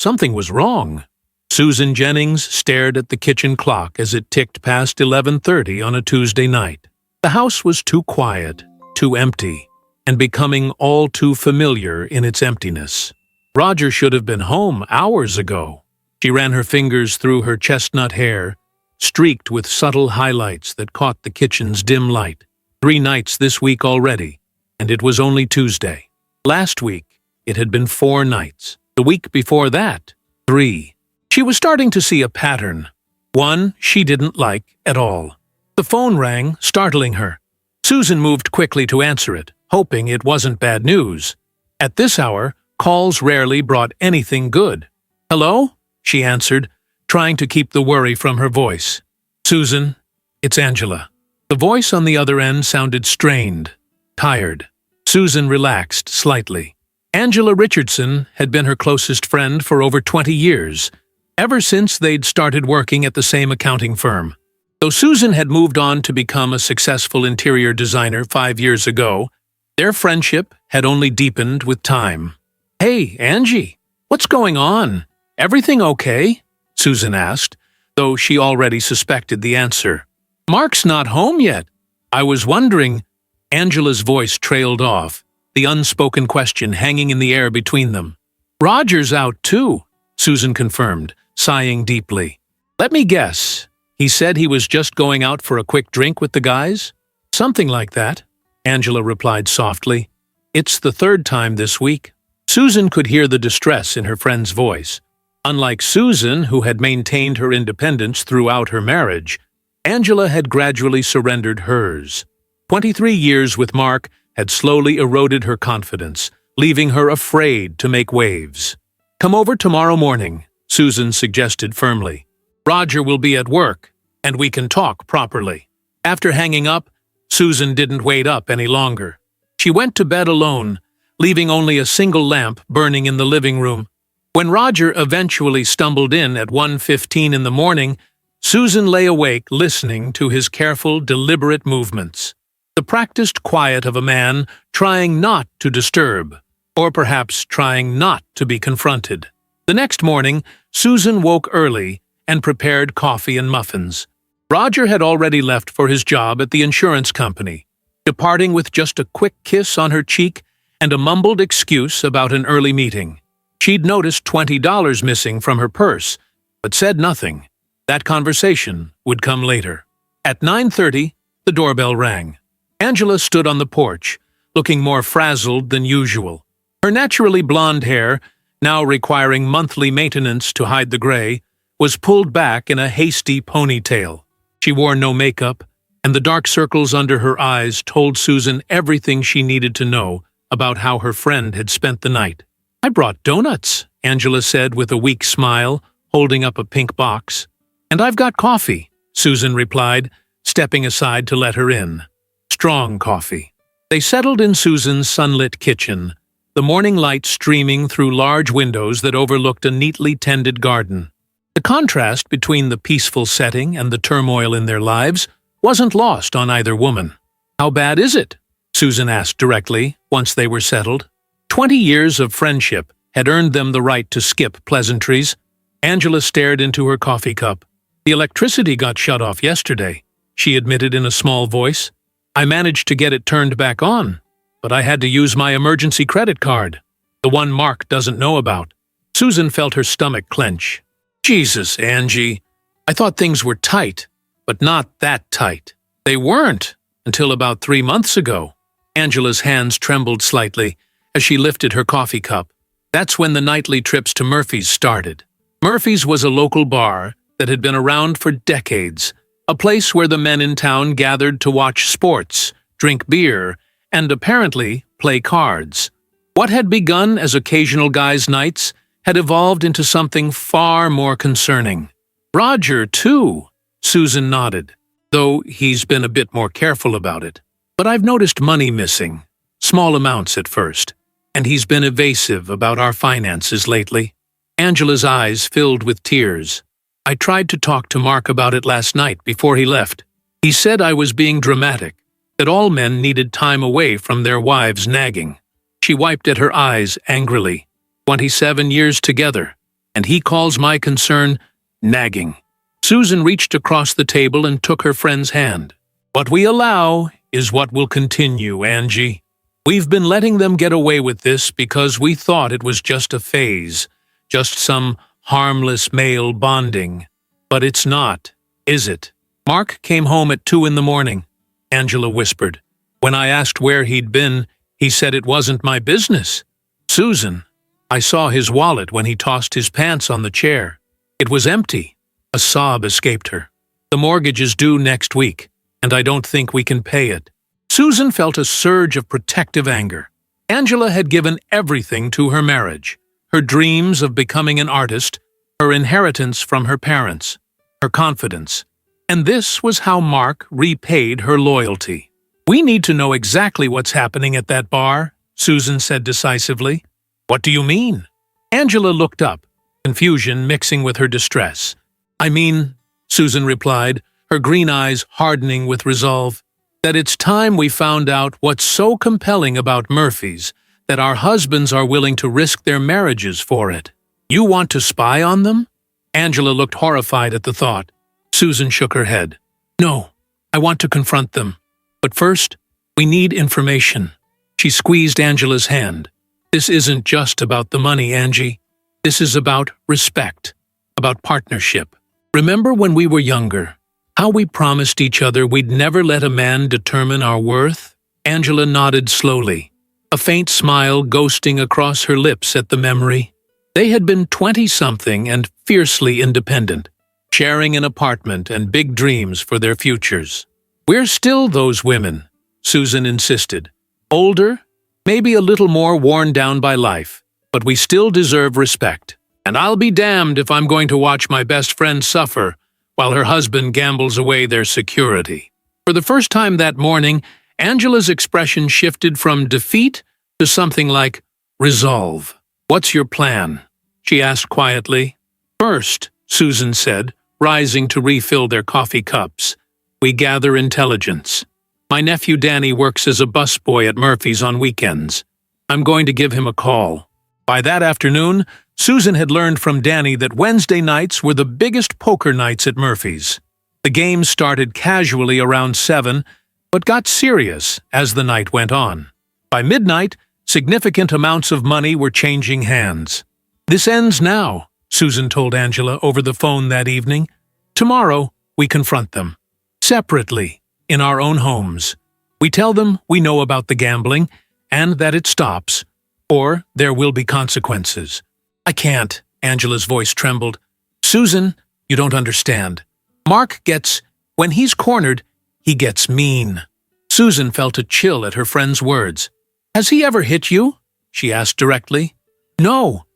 Something was wrong. Susan Jennings stared at the kitchen clock as it ticked past 11:30 on a Tuesday night. The house was too quiet, too empty, and becoming all too familiar in its emptiness. Roger should have been home hours ago. She ran her fingers through her chestnut hair, streaked with subtle highlights that caught the kitchen's dim light. 3 nights this week already, and it was only Tuesday. Last week, it had been 4 nights. The week before that, 3. She was starting to see a pattern, one she didn't like at all. The phone rang, startling her. Susan moved quickly to answer it, hoping it wasn't bad news. At this hour, calls rarely brought anything good. "Hello?" she answered, trying to keep the worry from her voice. "Susan, it's Angela." The voice on the other end sounded strained, tired. Susan relaxed slightly. Angela Richardson had been her closest friend for over 20 years, ever since they'd started working at the same accounting firm. Though Susan had moved on to become a successful interior designer 5 years ago, their friendship had only deepened with time. "Hey, Angie, what's going on? Everything okay?" Susan asked, though she already suspected the answer. "Mark's not home yet. I was wondering—" Angela's voice trailed off, the unspoken question hanging in the air between them. "Roger's out too," Susan confirmed, sighing deeply. "Let me guess. He said he was just going out for a quick drink with the guys?" "Something like that," Angela replied softly. "It's the 3rd time this week." Susan could hear the distress in her friend's voice. Unlike Susan, who had maintained her independence throughout her marriage, Angela had gradually surrendered hers. 23 years with Mark had slowly eroded her confidence, leaving her afraid to make waves. "Come over tomorrow morning," Susan suggested firmly. "Roger will be at work, and we can talk properly." After hanging up, Susan didn't wait up any longer. She went to bed alone, leaving only a single lamp burning in the living room. When Roger eventually stumbled in at 1:15 in the morning, Susan lay awake listening to his careful, deliberate movements. The practiced quiet of a man trying not to disturb, or perhaps trying not to be confronted. The next morning, Susan woke early and prepared coffee and muffins. Roger had already left for his job at the insurance company, departing with just a quick kiss on her cheek and a mumbled excuse about an early meeting. She'd noticed $20 missing from her purse, but said nothing. That conversation would come later. At 9:30, the doorbell rang. Angela stood on the porch, looking more frazzled than usual. Her naturally blonde hair, now requiring monthly maintenance to hide the gray, was pulled back in a hasty ponytail. She wore no makeup, and the dark circles under her eyes told Susan everything she needed to know about how her friend had spent the night. "I brought donuts," Angela said with a weak smile, holding up a pink box. "And I've got coffee," Susan replied, stepping aside to let her in. Strong coffee. They settled in Susan's sunlit kitchen, the morning light streaming through large windows that overlooked a neatly tended garden. The contrast between the peaceful setting and the turmoil in their lives wasn't lost on either woman. "How bad is it?" Susan asked directly, once they were settled. 20 years of friendship had earned them the right to skip pleasantries. Angela stared into her coffee cup. "The electricity got shut off yesterday," she admitted in a small voice. "I managed to get it turned back on, but I had to use my emergency credit card, the one Mark doesn't know about." Susan felt her stomach clench. "Jesus, Angie, I thought things were tight, but not that tight." "They weren't until about 3 months ago." Angela's hands trembled slightly as she lifted her coffee cup. "That's when the nightly trips to Murphy's started." Murphy's was a local bar that had been around for decades, a place where the men in town gathered to watch sports, drink beer, and apparently play cards. What had begun as occasional guys' nights had evolved into something far more concerning. "Roger, too," Susan nodded, "though he's been a bit more careful about it. But I've noticed money missing, small amounts at first, and he's been evasive about our finances lately." Angela's eyes filled with tears. "I tried to talk to Mark about it last night before he left. He said I was being dramatic, that all men needed time away from their wives' nagging." She wiped at her eyes angrily. 27 years together. and he calls my concern nagging. Susan reached across the table and took her friend's hand. What we allow is what will continue, Angie. We've been letting them get away with this because we thought it was just a phase, just some harmless male bonding. But it's not, is it? Mark came home at 2 in the morning, Angela whispered. When I asked where he'd been, he said it wasn't my business. Susan, I saw his wallet when he tossed his pants on the chair. It was empty. A sob escaped her. The mortgage is due next week, and I don't think we can pay it. Susan felt a surge of protective anger. Angela had given everything to her marriage. Her dreams of becoming an artist, her inheritance from her parents, her confidence. And this was how Mark repaid her loyalty. We need to know exactly what's happening at that bar, Susan said decisively. What do you mean? Angela looked up, confusion mixing with her distress. I mean, Susan replied, her green eyes hardening with resolve, that it's time we found out what's so compelling about Murphy's that our husbands are willing to risk their marriages for it. You want to spy on them? Angela looked horrified at the thought. Susan shook her head. No, I want to confront them. But first, we need information. She squeezed Angela's hand. This isn't just about the money, Angie. This is about respect, about partnership. Remember when we were younger, how we promised each other we'd never let a man determine our worth? Angela nodded slowly, a faint smile ghosting across her lips at the memory. They had been 20-something and fiercely independent, sharing an apartment and big dreams for their futures. We're still those women, Susan insisted. Older, maybe a little more worn down by life, but we still deserve respect. And I'll be damned if I'm going to watch my best friend suffer while her husband gambles away their security. For the first time that morning, Angela's expression shifted from defeat to something like resolve. What's your plan? She asked quietly. First, Susan said, rising to refill their coffee cups, we gather intelligence. My nephew Danny works as a busboy at Murphy's on weekends. I'm going to give him a call. By that afternoon, Susan had learned from Danny that Wednesday nights were the biggest poker nights at Murphy's. The game started casually around 7, but got serious as the night went on. By midnight, significant amounts of money were changing hands. This ends now, Susan told Angela over the phone that evening. Tomorrow, we confront them. Separately, in our own homes. We tell them we know about the gambling and that it stops, or there will be consequences. I can't, Angela's voice trembled. Susan, you don't understand. Mark gets, when he's cornered, he gets mean. Susan felt a chill at her friend's words. Has he ever hit you? She asked directly. No,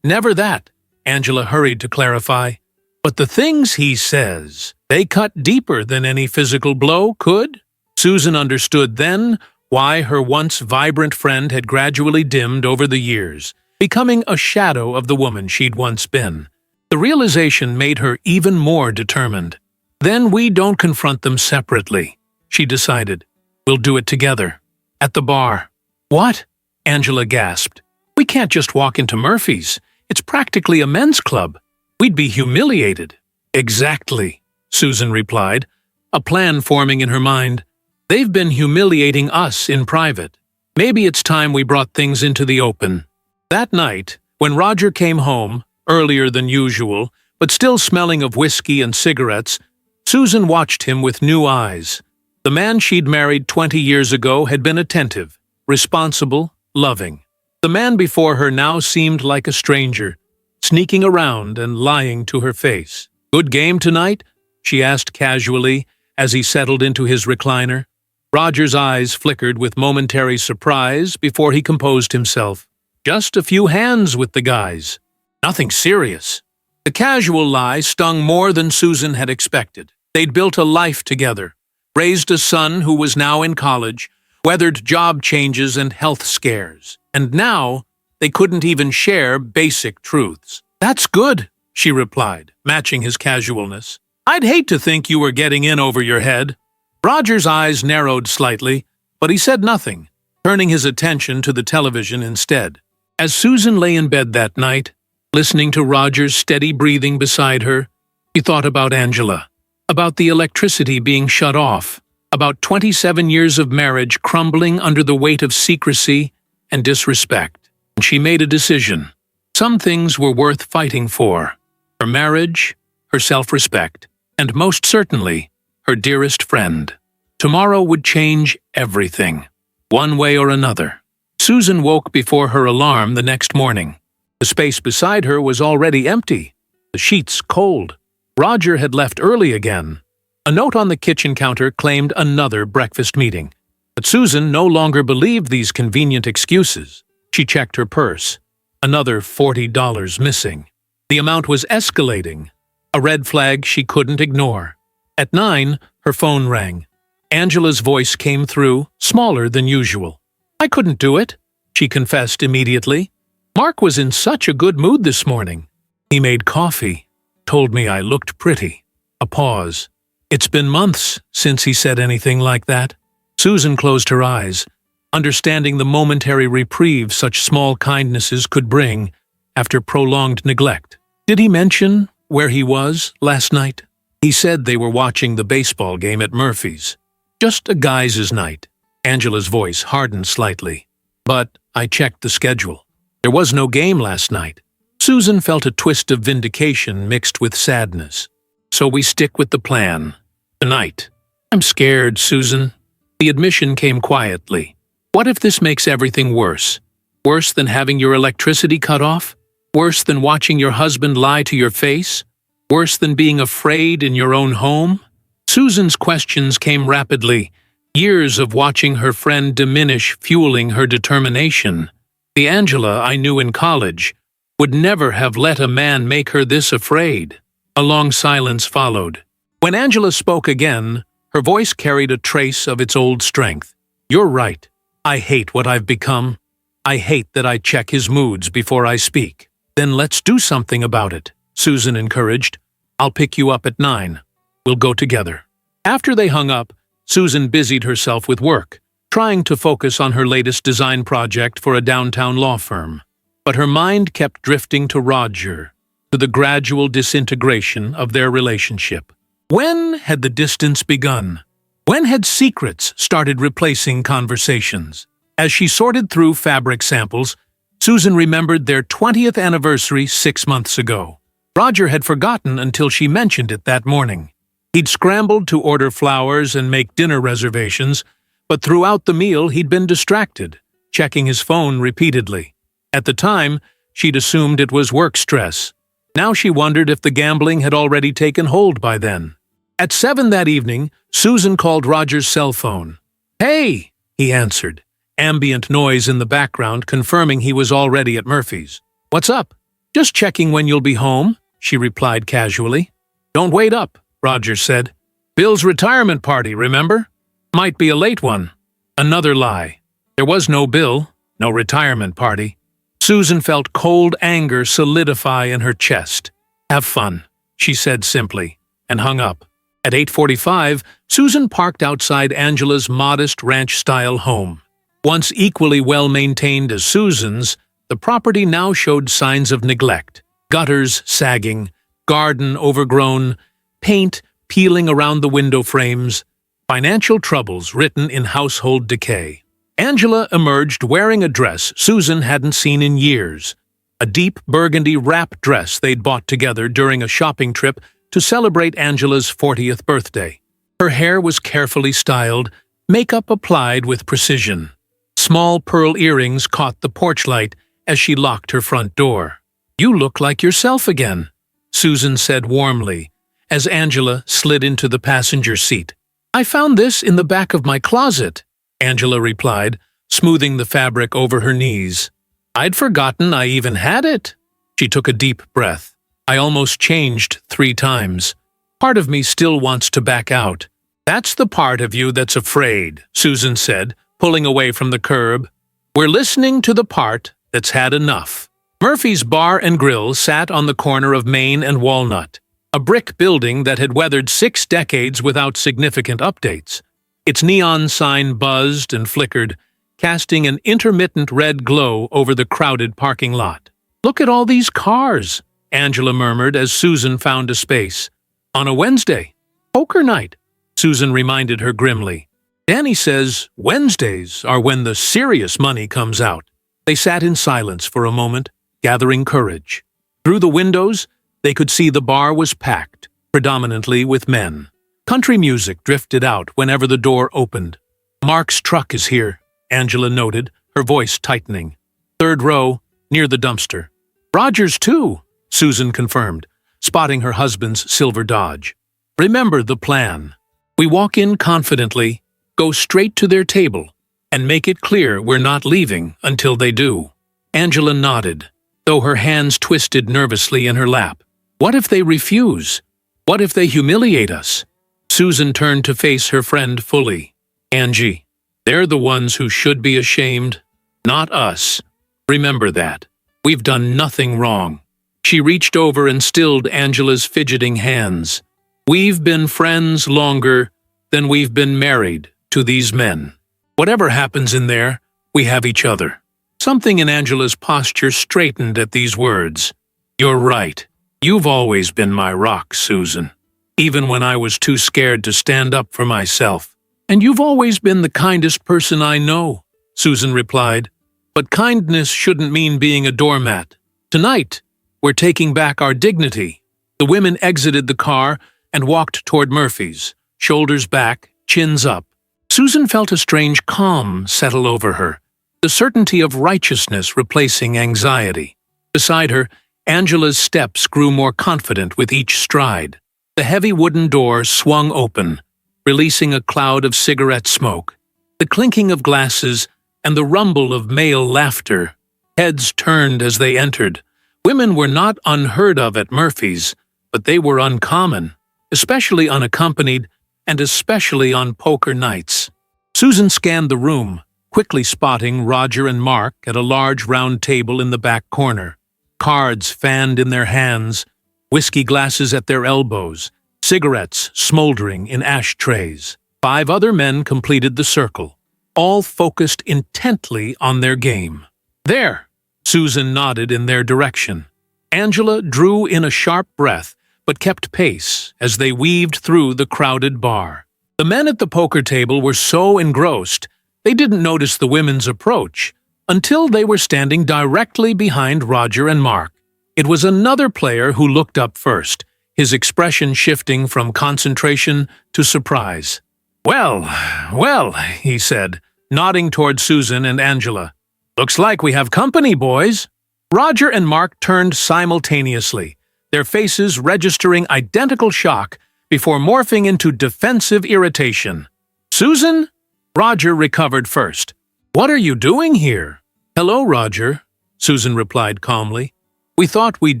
never that, Angela hurried to clarify. But the things he says, they cut deeper than any physical blow could. Susan understood then why her once vibrant friend had gradually dimmed over the years, becoming a shadow of the woman she'd once been. The realization made her even more determined. Then we don't confront them separately, she decided. We'll do it together. At the bar. What? Angela gasped. We can't just walk into Murphy's. It's practically a men's club. We'd be humiliated. Exactly, Susan replied, a plan forming in her mind. They've been humiliating us in private. Maybe it's time we brought things into the open. That night, when Roger came home, earlier than usual, but still smelling of whiskey and cigarettes, Susan watched him with new eyes. The man she'd married 20 years ago had been attentive, responsible, loving. The man before her now seemed like a stranger, sneaking around and lying to her face. Good game tonight? She asked casually as he settled into his recliner. Roger's eyes flickered with momentary surprise before he composed himself. Just a few hands with the guys. Nothing serious. The casual lie stung more than Susan had expected. They'd built a life together, raised a son who was now in college, weathered job changes and health scares. And now, they couldn't even share basic truths. That's good, she replied, matching his casualness. I'd hate to think you were getting in over your head. Roger's eyes narrowed slightly, but he said nothing, turning his attention to the television instead. As Susan lay in bed that night, Listening to Roger's steady breathing beside her, she thought about Angela, about the electricity being shut off, about 27 years of marriage crumbling under the weight of secrecy and disrespect. And she made a decision. Some things were worth fighting for: her marriage, her self-respect, and most certainly, her dearest friend. Tomorrow would change everything, one way or another. Susan woke before her alarm the next morning. The space beside her was already empty, the sheets cold. Roger had left early again. A note on the kitchen counter claimed another breakfast meeting. But Susan no longer believed these convenient excuses. She checked her purse. Another $40 missing. The amount was escalating, a red flag she couldn't ignore. At 9, her phone rang. Angela's voice came through, smaller than usual. "I couldn't do it," she confessed immediately. "Mark was in such a good mood this morning. He made coffee, told me I looked pretty." A pause. It's been months since he said anything like that. Susan closed her eyes, understanding the momentary reprieve such small kindnesses could bring after prolonged neglect. Did he mention where he was last night? He said they were watching the baseball game at Murphy's. Just a guys' night. Angela's voice hardened slightly. But I checked the schedule. There was no game last night. Susan felt a twist of vindication mixed with sadness. So we stick with the plan. Tonight. I'm scared, Susan. The admission came quietly. What if this makes everything worse? Worse than having your electricity cut off? Worse than watching your husband lie to your face? Worse than being afraid in your own home? Susan's questions came rapidly, years of watching her friend diminish fueling her determination. The Angela I knew in college would never have let a man make her this afraid. A long silence followed. When Angela spoke again, her voice carried a trace of its old strength. "You're right. I hate what I've become. I hate that I check his moods before I speak." "Then let's do something about it," Susan encouraged. "I'll pick you up at 9. We'll go together." After they hung up, Susan busied herself with work, trying to focus on her latest design project for a downtown law firm. But her mind kept drifting to Roger, to the gradual disintegration of their relationship. When had the distance begun? When had secrets started replacing conversations? As she sorted through fabric samples, Susan remembered their 20th anniversary 6 months ago. Roger had forgotten until she mentioned it that morning. He'd scrambled to order flowers and make dinner reservations, but throughout the meal he'd been distracted, checking his phone repeatedly. At the time, she'd assumed it was work stress. Now she wondered if the gambling had already taken hold by then. At 7 that evening, Susan called Roger's cell phone. "Hey," he answered, ambient noise in the background confirming he was already at Murphy's. "What's up?" "Just checking when you'll be home," she replied casually. "Don't wait up," Roger said. "Bill's retirement party, remember? Might be a late one." Another lie. There was no Bill, no retirement party. Susan felt cold anger solidify in her chest. "Have fun," she said simply, and hung up. At 8:45, Susan parked outside Angela's modest ranch-style home. Once equally well-maintained as Susan's, the property now showed signs of neglect. Gutters sagging, garden overgrown, paint peeling around the window frames, financial troubles written in household decay. Angela emerged wearing a dress Susan hadn't seen in years, a deep burgundy wrap dress they'd bought together during a shopping trip to celebrate Angela's 40th birthday. Her hair was carefully styled, makeup applied with precision. Small pearl earrings caught the porch light as she locked her front door. "You look like yourself again," Susan said warmly, as Angela slid into the passenger seat. "I found this in the back of my closet," Angela replied, smoothing the fabric over her knees. "I'd forgotten I even had it." She took a deep breath. "I almost changed 3 times. Part of me still wants to back out." "That's the part of you that's afraid," Susan said, pulling away from the curb. "We're listening to the part that's had enough." Murphy's Bar and Grill sat on the corner of Main and Walnut, a brick building that had weathered 6 decades without significant updates. Its neon sign buzzed and flickered, casting an intermittent red glow over the crowded parking lot. Look at all these cars, Angela murmured as Susan found a space. On a Wednesday. Poker night, Susan reminded her grimly. Danny says Wednesdays are when the serious money comes out. They sat in silence for a moment, gathering courage. Through the windows, they could see the bar was packed, predominantly with men. Country music drifted out whenever the door opened. Mark's truck is here, Angela noted, her voice tightening. Third row, near the dumpster. Roger's too, Susan confirmed, spotting her husband's silver Dodge. Remember the plan. We walk in confidently, go straight to their table, and make it clear we're not leaving until they do. Angela nodded, though her hands twisted nervously in her lap. What if they refuse? What if they humiliate us? Susan turned to face her friend fully. Angie, they're the ones who should be ashamed, not us. Remember that. We've done nothing wrong. She reached over and stilled Angela's fidgeting hands. We've been friends longer than we've been married to these men. Whatever happens in there, we have each other. Something in Angela's posture straightened at these words. You're right. You've always been my rock, Susan. Even when I was too scared to stand up for myself. And you've always been the kindest person I know, Susan replied. But kindness shouldn't mean being a doormat. Tonight, we're taking back our dignity. The women exited the car and walked toward Murphy's, shoulders back, chins up. Susan felt a strange calm settle over her, the certainty of righteousness replacing anxiety. Beside her, Angela's steps grew more confident with each stride. The heavy wooden door swung open, releasing a cloud of cigarette smoke. The clinking of glasses and the rumble of male laughter. Heads turned as they entered. Women were not unheard of at Murphy's, but they were uncommon, especially unaccompanied, and especially on poker nights. Susan scanned the room, quickly spotting Roger and Mark at a large round table in the back corner. Cards fanned in their hands, whiskey glasses at their elbows, cigarettes smoldering in ashtrays. 5 other men completed the circle, all focused intently on their game. There, Susan nodded in their direction. Angela drew in a sharp breath, but kept pace as they weaved through the crowded bar. The men at the poker table were so engrossed, they didn't notice the women's approach until they were standing directly behind Roger and Mark. It was another player who looked up first, his expression shifting from concentration to surprise. Well, he said, nodding toward Susan and Angela. Looks like we have company, boys. Roger and Mark turned simultaneously, their faces registering identical shock before morphing into defensive irritation. Susan? Roger recovered first. What are you doing here? Hello, Roger, Susan replied calmly. We thought we'd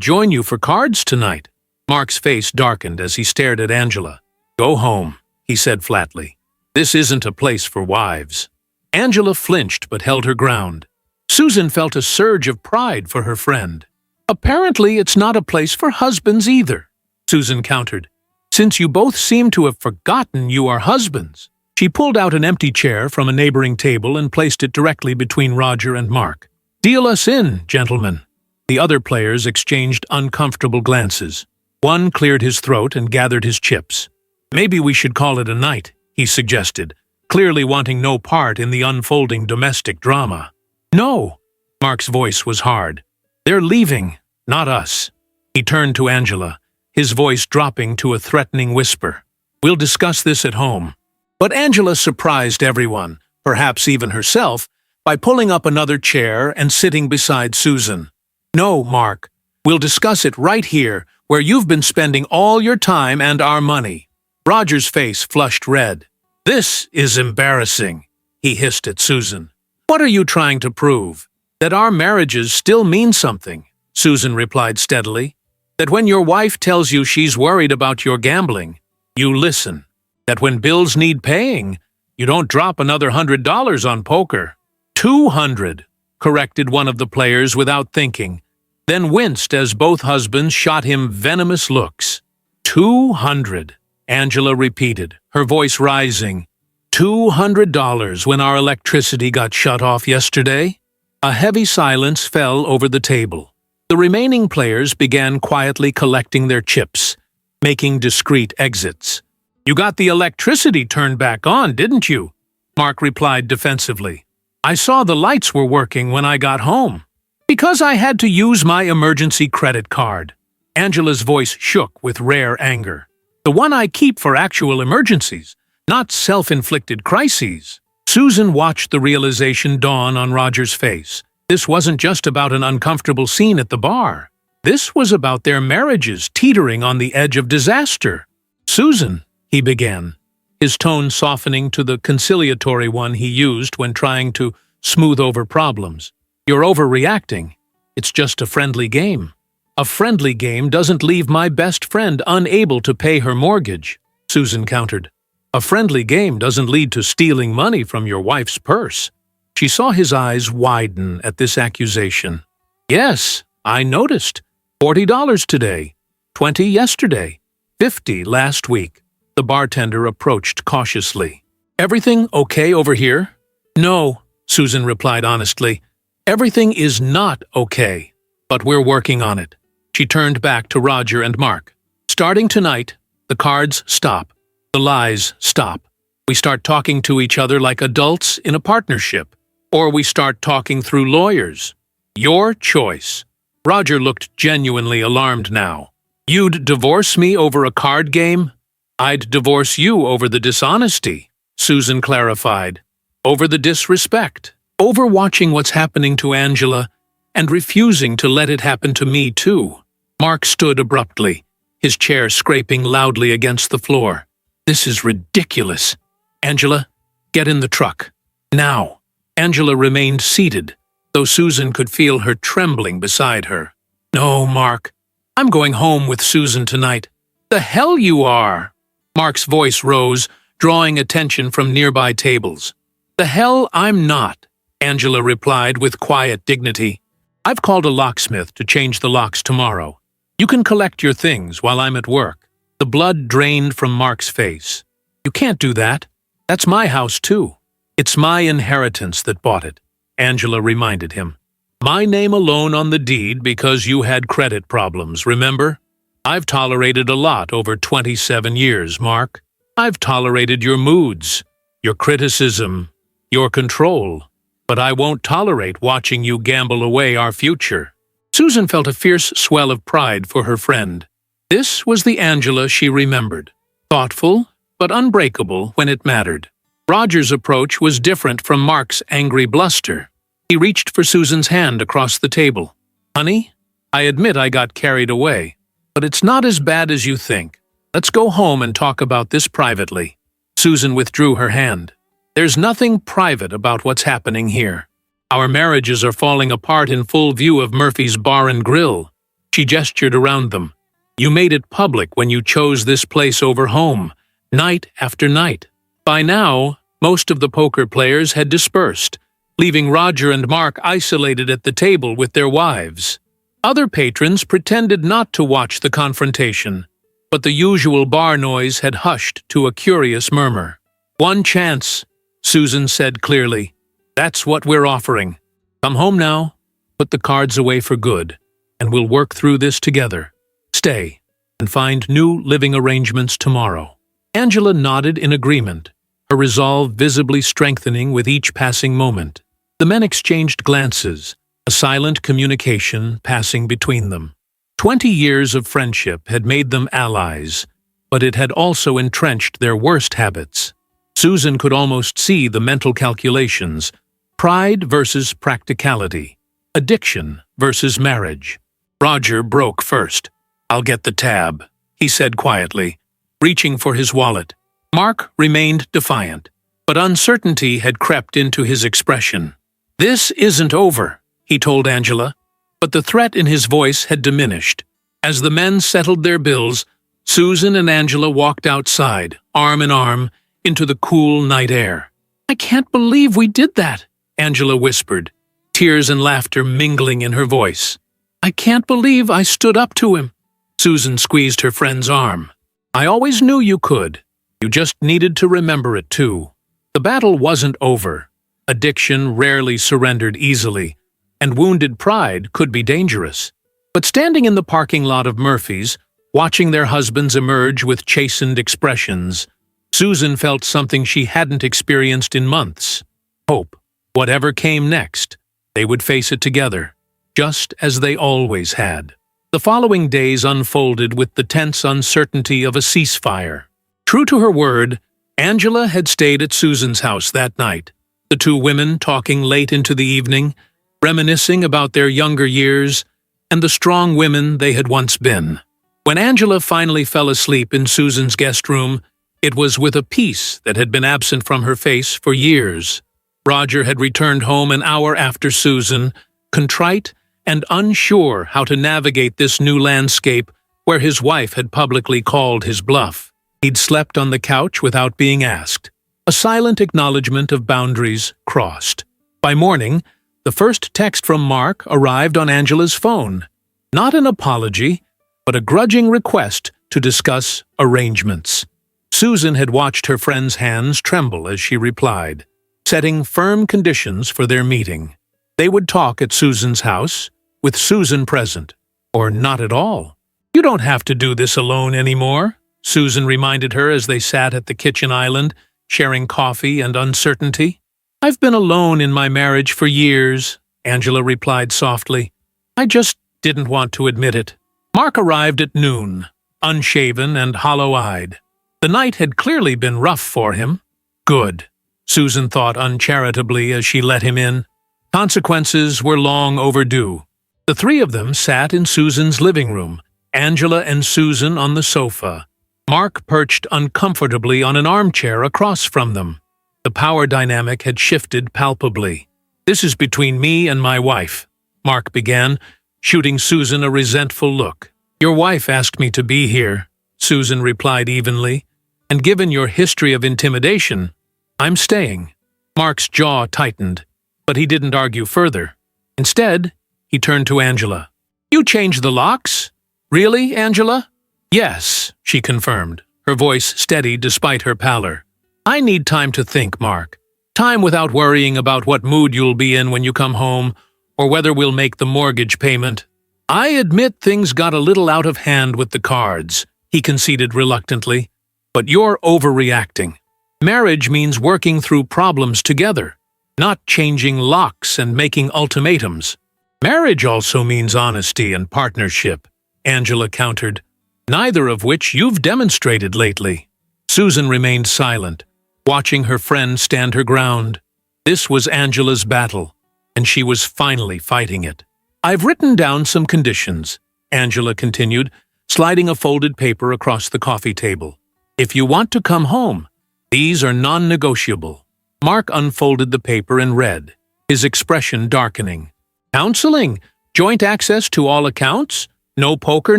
join you for cards tonight. Mark's face darkened as he stared at Angela. Go home, he said flatly. This isn't a place for wives. Angela flinched but held her ground. Susan felt a surge of pride for her friend. Apparently, it's not a place for husbands either, Susan countered. Since you both seem to have forgotten you are husbands. She pulled out an empty chair from a neighboring table and placed it directly between Roger and Mark. Deal us in, gentlemen. The other players exchanged uncomfortable glances. One cleared his throat and gathered his chips. Maybe we should call it a night, he suggested, clearly wanting no part in the unfolding domestic drama. No, Mark's voice was hard. They're leaving, not us. He turned to Angela, his voice dropping to a threatening whisper. We'll discuss this at home. But Angela surprised everyone, perhaps even herself, by pulling up another chair and sitting beside Susan. No, Mark, we'll discuss it right here, where you've been spending all your time and our money. Roger's face flushed red. This is embarrassing, he hissed at Susan. What are you trying to prove? That our marriages still mean something, Susan replied steadily. That when your wife tells you she's worried about your gambling, you listen. That when bills need paying, you don't drop another $100 on poker. 200, corrected one of the players without thinking, then winced as both husbands shot him venomous looks. 200, Angela repeated, her voice rising. $200 when our electricity got shut off yesterday? A heavy silence fell over the table. The remaining players began quietly collecting their chips, making discreet exits. "You got the electricity turned back on, didn't you?" Mark replied defensively. "I saw the lights were working when I got home." "Because I had to use my emergency credit card." Angela's voice shook with rare anger. "The one I keep for actual emergencies, not self-inflicted crises." Susan watched the realization dawn on Roger's face. This wasn't just about an uncomfortable scene at the bar. This was about their marriages teetering on the edge of disaster. "Susan," he began, his tone softening to the conciliatory one he used when trying to smooth over problems. "You're overreacting. It's just a friendly game." "A friendly game doesn't leave my best friend unable to pay her mortgage," Susan countered. "A friendly game doesn't lead to stealing money from your wife's purse." She saw his eyes widen at this accusation. "Yes, I noticed. $40 today, $20 yesterday, $50 last week." The bartender approached cautiously. "Everything okay over here?" "No," Susan replied honestly. "Everything is not okay, but we're working on it." She turned back to Roger and Mark. "Starting tonight, the cards stop. The lies stop. We start talking to each other like adults in a partnership. Or we start talking through lawyers. Your choice." Roger looked genuinely alarmed now. "You'd divorce me over a card game?" "I'd divorce you over the dishonesty," Susan clarified. "Over the disrespect. Over watching what's happening to Angela and refusing to let it happen to me too." Mark stood abruptly, his chair scraping loudly against the floor. "This is ridiculous. Angela, get in the truck. Now." Angela remained seated, though Susan could feel her trembling beside her. "No, Mark. I'm going home with Susan tonight." "The hell you are!" Mark's voice rose, drawing attention from nearby tables. "The hell I'm not," Angela replied with quiet dignity. "I've called a locksmith to change the locks tomorrow. You can collect your things while I'm at work." The blood drained from Mark's face. "You can't do that. That's my house, too." "It's my inheritance that bought it," Angela reminded him. "My name alone on the deed because you had credit problems, remember? I've tolerated a lot over 27 years, Mark. I've tolerated your moods, your criticism, your control, but I won't tolerate watching you gamble away our future." Susan felt a fierce swell of pride for her friend. This was the Angela she remembered, thoughtful but unbreakable when it mattered. Roger's approach was different from Mark's angry bluster. He reached for Susan's hand across the table. "Honey, I admit I got carried away, but it's not as bad as you think. Let's go home and talk about this privately." Susan withdrew her hand. "There's nothing private about what's happening here. Our marriages are falling apart in full view of Murphy's Bar and Grill." She gestured around them. "You made it public when you chose this place over home, night after night." By now, most of the poker players had dispersed, leaving Roger and Mark isolated at the table with their wives. Other patrons pretended not to watch the confrontation, but the usual bar noise had hushed to a curious murmur. "One chance," Susan said clearly. "That's what we're offering. Come home now, put the cards away for good, and we'll work through this together. Stay, and find new living arrangements tomorrow." Angela nodded in agreement, her resolve visibly strengthening with each passing moment. The men exchanged glances, a silent communication passing between them. 20 years of friendship had made them allies, but it had also entrenched their worst habits. Susan could almost see the mental calculations: pride versus practicality, addiction versus marriage. Roger broke first. "I'll get the tab," he said quietly, reaching for his wallet. Mark remained defiant, but uncertainty had crept into his expression. "This isn't over," he told Angela, but the threat in his voice had diminished. As the men settled their bills, Susan and Angela walked outside, arm in arm, into the cool night air. "I can't believe we did that," Angela whispered, tears and laughter mingling in her voice. "I can't believe I stood up to him." Susan squeezed her friend's arm. "I always knew you could. You just needed to remember it too." The battle wasn't over. Addiction rarely surrendered easily, and wounded pride could be dangerous. But standing in the parking lot of Murphy's, watching their husbands emerge with chastened expressions, Susan felt something she hadn't experienced in months. Hope. Whatever came next, they would face it together, just as they always had. The following days unfolded with the tense uncertainty of a ceasefire. True to her word, Angela had stayed at Susan's house that night, the two women talking late into the evening, reminiscing about their younger years and the strong women they had once been. When Angela finally fell asleep in Susan's guest room, it was with a peace that had been absent from her face for years. Roger had returned home an hour after Susan, contrite and unsure how to navigate this new landscape where his wife had publicly called his bluff. He'd slept on the couch without being asked. A silent acknowledgement of boundaries crossed. By morning, the first text from Mark arrived on Angela's phone. Not an apology, but a grudging request to discuss arrangements. Susan had watched her friend's hands tremble as she replied, setting firm conditions for their meeting. They would talk at Susan's house, with Susan present, or not at all. "You don't have to do this alone anymore," Susan reminded her as they sat at the kitchen island, sharing coffee and uncertainty. "I've been alone in my marriage for years," Angela replied softly. "I just didn't want to admit it." Mark arrived at noon, unshaven and hollow-eyed. The night had clearly been rough for him. Good, Susan thought uncharitably as she let him in. Consequences were long overdue. The three of them sat in Susan's living room, Angela and Susan on the sofa. Mark perched uncomfortably on an armchair across from them. The power dynamic had shifted palpably. "This is between me and my wife," Mark began, shooting Susan a resentful look. "Your wife asked me to be here," Susan replied evenly, "and given your history of intimidation, I'm staying." Mark's jaw tightened, but he didn't argue further. Instead, he turned to Angela. "You changed the locks? Really, Angela?" "Yes," she confirmed, her voice steady despite her pallor. "I need time to think, Mark. Time without worrying about what mood you'll be in when you come home, or whether we'll make the mortgage payment." "I admit things got a little out of hand with the cards," he conceded reluctantly. "But you're overreacting. Marriage means working through problems together, not changing locks and making ultimatums." "Marriage also means honesty and partnership," Angela countered, "neither of which you've demonstrated lately." Susan remained silent, watching her friend stand her ground. This was Angela's battle, and she was finally fighting it. "I've written down some conditions," Angela continued, sliding a folded paper across the coffee table. "If you want to come home, these are non-negotiable." Mark unfolded the paper and read, his expression darkening. "Counseling, joint access to all accounts, no poker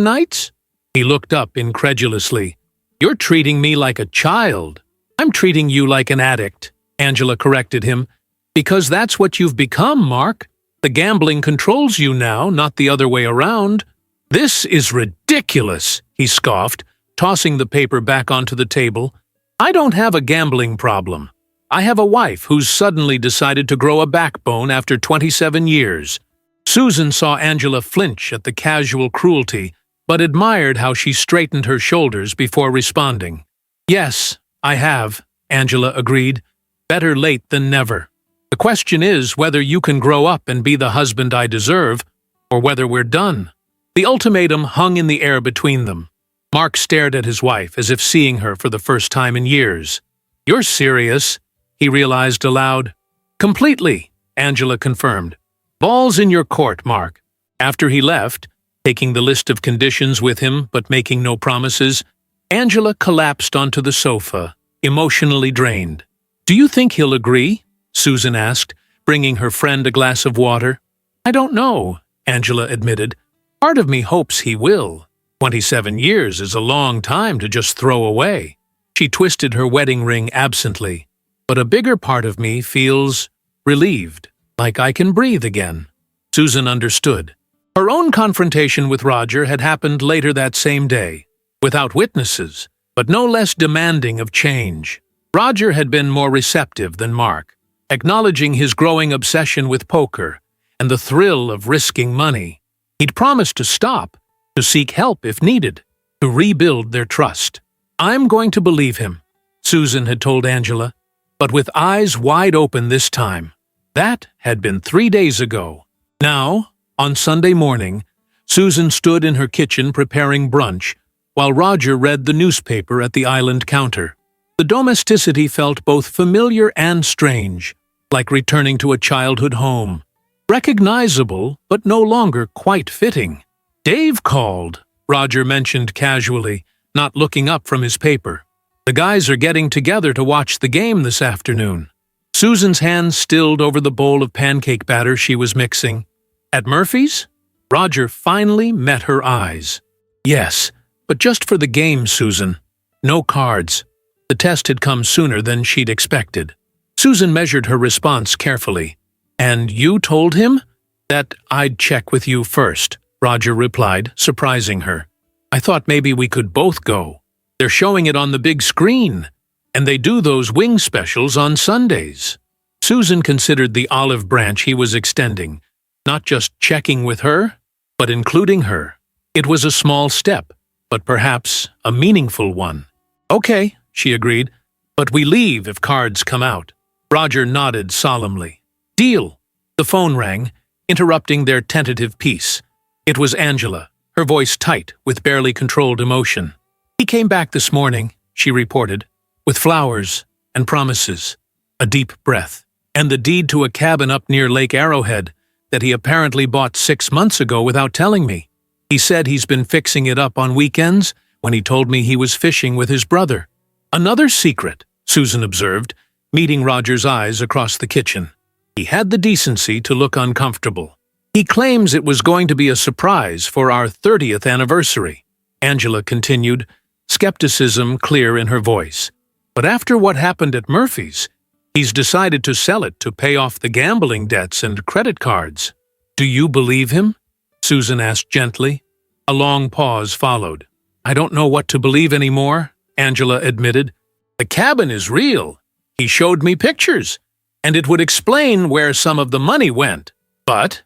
nights?" He looked up incredulously. "You're treating me like a child." "I'm treating you like an addict," Angela corrected him. "Because that's what you've become, Mark. The gambling controls you now, not the other way around." "This is ridiculous," he scoffed, tossing the paper back onto the table. "I don't have a gambling problem. I have a wife who's suddenly decided to grow a backbone after 27 years. Susan saw Angela flinch at the casual cruelty, but admired how she straightened her shoulders before responding. "Yes, I have," Angela agreed. "Better late than never. The question is whether you can grow up and be the husband I deserve, or whether we're done." The ultimatum hung in the air between them. Mark stared at his wife as if seeing her for the first time in years. "You're serious," he realized aloud. "Completely," Angela confirmed. "Ball's in your court, Mark." After he left, taking the list of conditions with him but making no promises, Angela collapsed onto the sofa, emotionally drained. "Do you think he'll agree?" Susan asked, bringing her friend a glass of water. "I don't know," Angela admitted. "Part of me hopes he will. 27 years is a long time to just throw away." She twisted her wedding ring absently. "But a bigger part of me feels relieved, like I can breathe again." Susan understood. Her own confrontation with Roger had happened later that same day, without witnesses, but no less demanding of change. Roger had been more receptive than Mark, acknowledging his growing obsession with poker and the thrill of risking money. He'd promised to stop, to seek help if needed, to rebuild their trust. "I'm going to believe him," Susan had told Angela, but with eyes wide open this time. That had been 3 days ago. Now, on Sunday morning, Susan stood in her kitchen preparing brunch, while Roger read the newspaper at the island counter. The domesticity felt both familiar and strange, like returning to a childhood home. Recognizable, but no longer quite fitting. "Dave called," Roger mentioned casually, not looking up from his paper. "The guys are getting together to watch the game this afternoon." Susan's hands stilled over the bowl of pancake batter she was mixing. "At Murphy's?" Roger finally met her eyes. "Yes, but just for the game, Susan. No cards." The test had come sooner than she'd expected. Susan measured her response carefully. "And you told him?" "That I'd check with you first," Roger replied, surprising her. "I thought maybe we could both go. They're showing it on the big screen, and they do those wing specials on Sundays." Susan considered the olive branch he was extending, not just checking with her, but including her. It was a small step, but perhaps a meaningful one. "Okay," she agreed, "but we leave if cards come out." Roger nodded solemnly. "Deal." The phone rang, interrupting their tentative peace. It was Angela, her voice tight with barely controlled emotion. "He came back this morning," she reported, "with flowers and promises." A deep breath. "And the deed to a cabin up near Lake Arrowhead that he apparently bought 6 months ago without telling me. He said he's been fixing it up on weekends when he told me he was fishing with his brother." "Another secret," Susan observed, meeting Roger's eyes across the kitchen. He had the decency to look uncomfortable. "He claims it was going to be a surprise for our 30th anniversary," Angela continued, skepticism clear in her voice. "But after what happened at Murphy's, he's decided to sell it to pay off the gambling debts and credit cards." "Do you believe him?" Susan asked gently. A long pause followed. "I don't know what to believe anymore," Angela admitted. "The cabin is real. He showed me pictures, and it would explain where some of the money went. But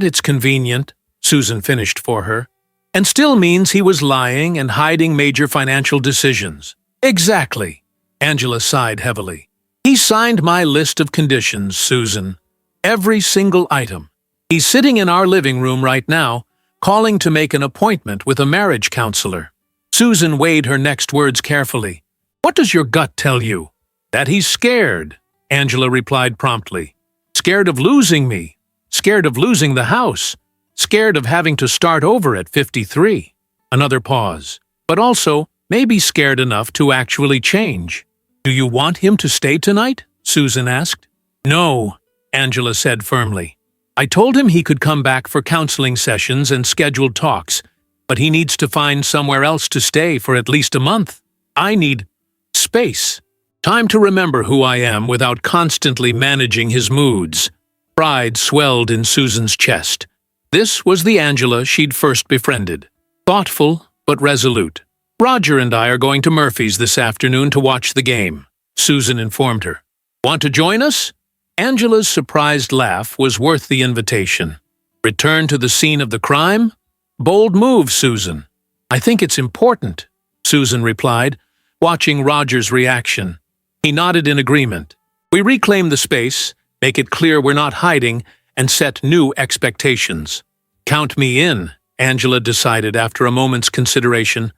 it's convenient," Susan finished for her, "and still means he was lying and hiding major financial decisions." "Exactly," Angela sighed heavily. "He signed my list of conditions, Susan. Every single item. He's sitting in our living room right now, calling to make an appointment with a marriage counselor." Susan weighed her next words carefully. "What does your gut tell you?" "That he's scared," Angela replied promptly. "Scared of losing me. Scared of losing the house. Scared of having to start over at 53. Another pause. "But also, maybe scared enough to actually change." "Do you want him to stay tonight?" Susan asked. "No," Angela said firmly. "I told him he could come back for counseling sessions and scheduled talks, but he needs to find somewhere else to stay for at least a month. I need space. Time to remember who I am without constantly managing his moods." Pride swelled in Susan's chest. This was the Angela she'd first befriended. Thoughtful, but resolute. "Roger and I are going to Murphy's this afternoon to watch the game," Susan informed her. "Want to join us?" Angela's surprised laugh was worth the invitation. "Return to the scene of the crime? Bold move, Susan." "I think it's important," Susan replied, watching Roger's reaction. He nodded in agreement. "We reclaim the space, make it clear we're not hiding, and set new expectations." "Count me in," Angela decided after a moment's consideration.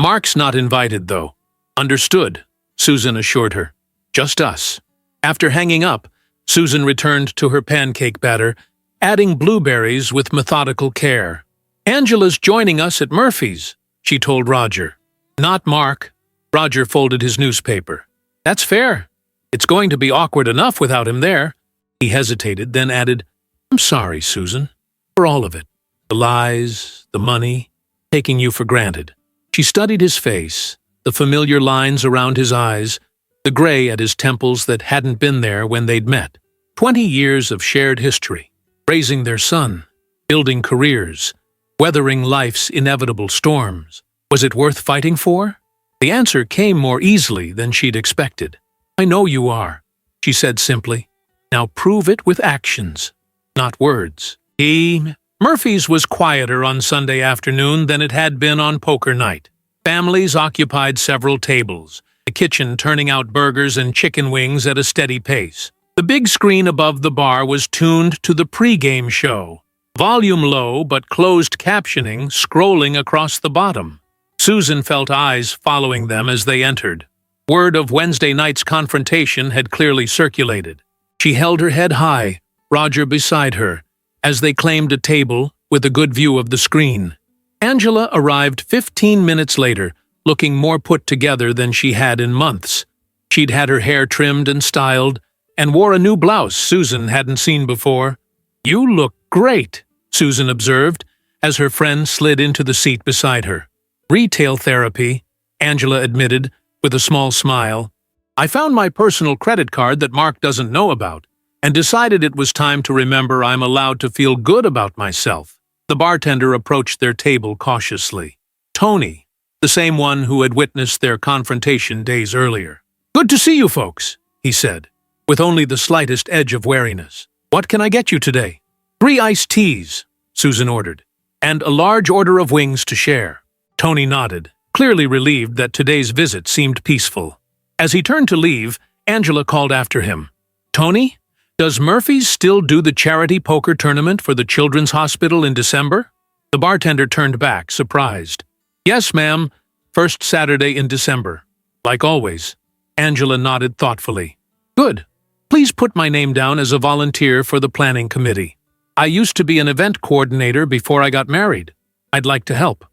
"Mark's not invited, though." "Understood," Susan assured her. "Just us." After hanging up, Susan returned to her pancake batter, adding blueberries with methodical care. "Angela's joining us at Murphy's," she told Roger. "Not Mark." Roger folded his newspaper. "That's fair. It's going to be awkward enough without him there." He hesitated, then added, "I'm sorry, Susan, for all of it. The lies, the money, taking you for granted." She studied his face, the familiar lines around his eyes, the gray at his temples that hadn't been there when they'd met. 20 years of shared history, raising their son, building careers, weathering life's inevitable storms. Was it worth fighting for? The answer came more easily than she'd expected. "I know you are," she said simply. "Now prove it with actions, not words." He Murphy's was quieter on Sunday afternoon than it had been on poker night. Families occupied several tables, the kitchen turning out burgers and chicken wings at a steady pace. The big screen above the bar was tuned to the pre-game show, volume low but closed captioning scrolling across the bottom. Susan felt eyes following them as they entered. Word of Wednesday night's confrontation had clearly circulated. She held her head high, Roger beside her, as they claimed a table with a good view of the screen. Angela arrived 15 minutes later, looking more put together than she had in months. She'd had her hair trimmed and styled, and wore a new blouse Susan hadn't seen before. "You look great," Susan observed, as her friend slid into the seat beside her. "Retail therapy," Angela admitted, with a small smile. "I found my personal credit card that Mark doesn't know about, and decided it was time to remember I'm allowed to feel good about myself." The bartender approached their table cautiously. Tony, the same one who had witnessed their confrontation days earlier. "Good to see you folks," he said, with only the slightest edge of wariness. "What can I get you today?" "3 iced teas," Susan ordered, "and a large order of wings to share." Tony nodded, clearly relieved that today's visit seemed peaceful. As he turned to leave, Angela called after him. "Tony? Does Murphy's still do the charity poker tournament for the Children's Hospital in December?" The bartender turned back, surprised. "Yes, ma'am. First Saturday in December. Like always." Angela nodded thoughtfully. "Good. Please put my name down as a volunteer for the planning committee. I used to be an event coordinator before I got married. I'd like to help."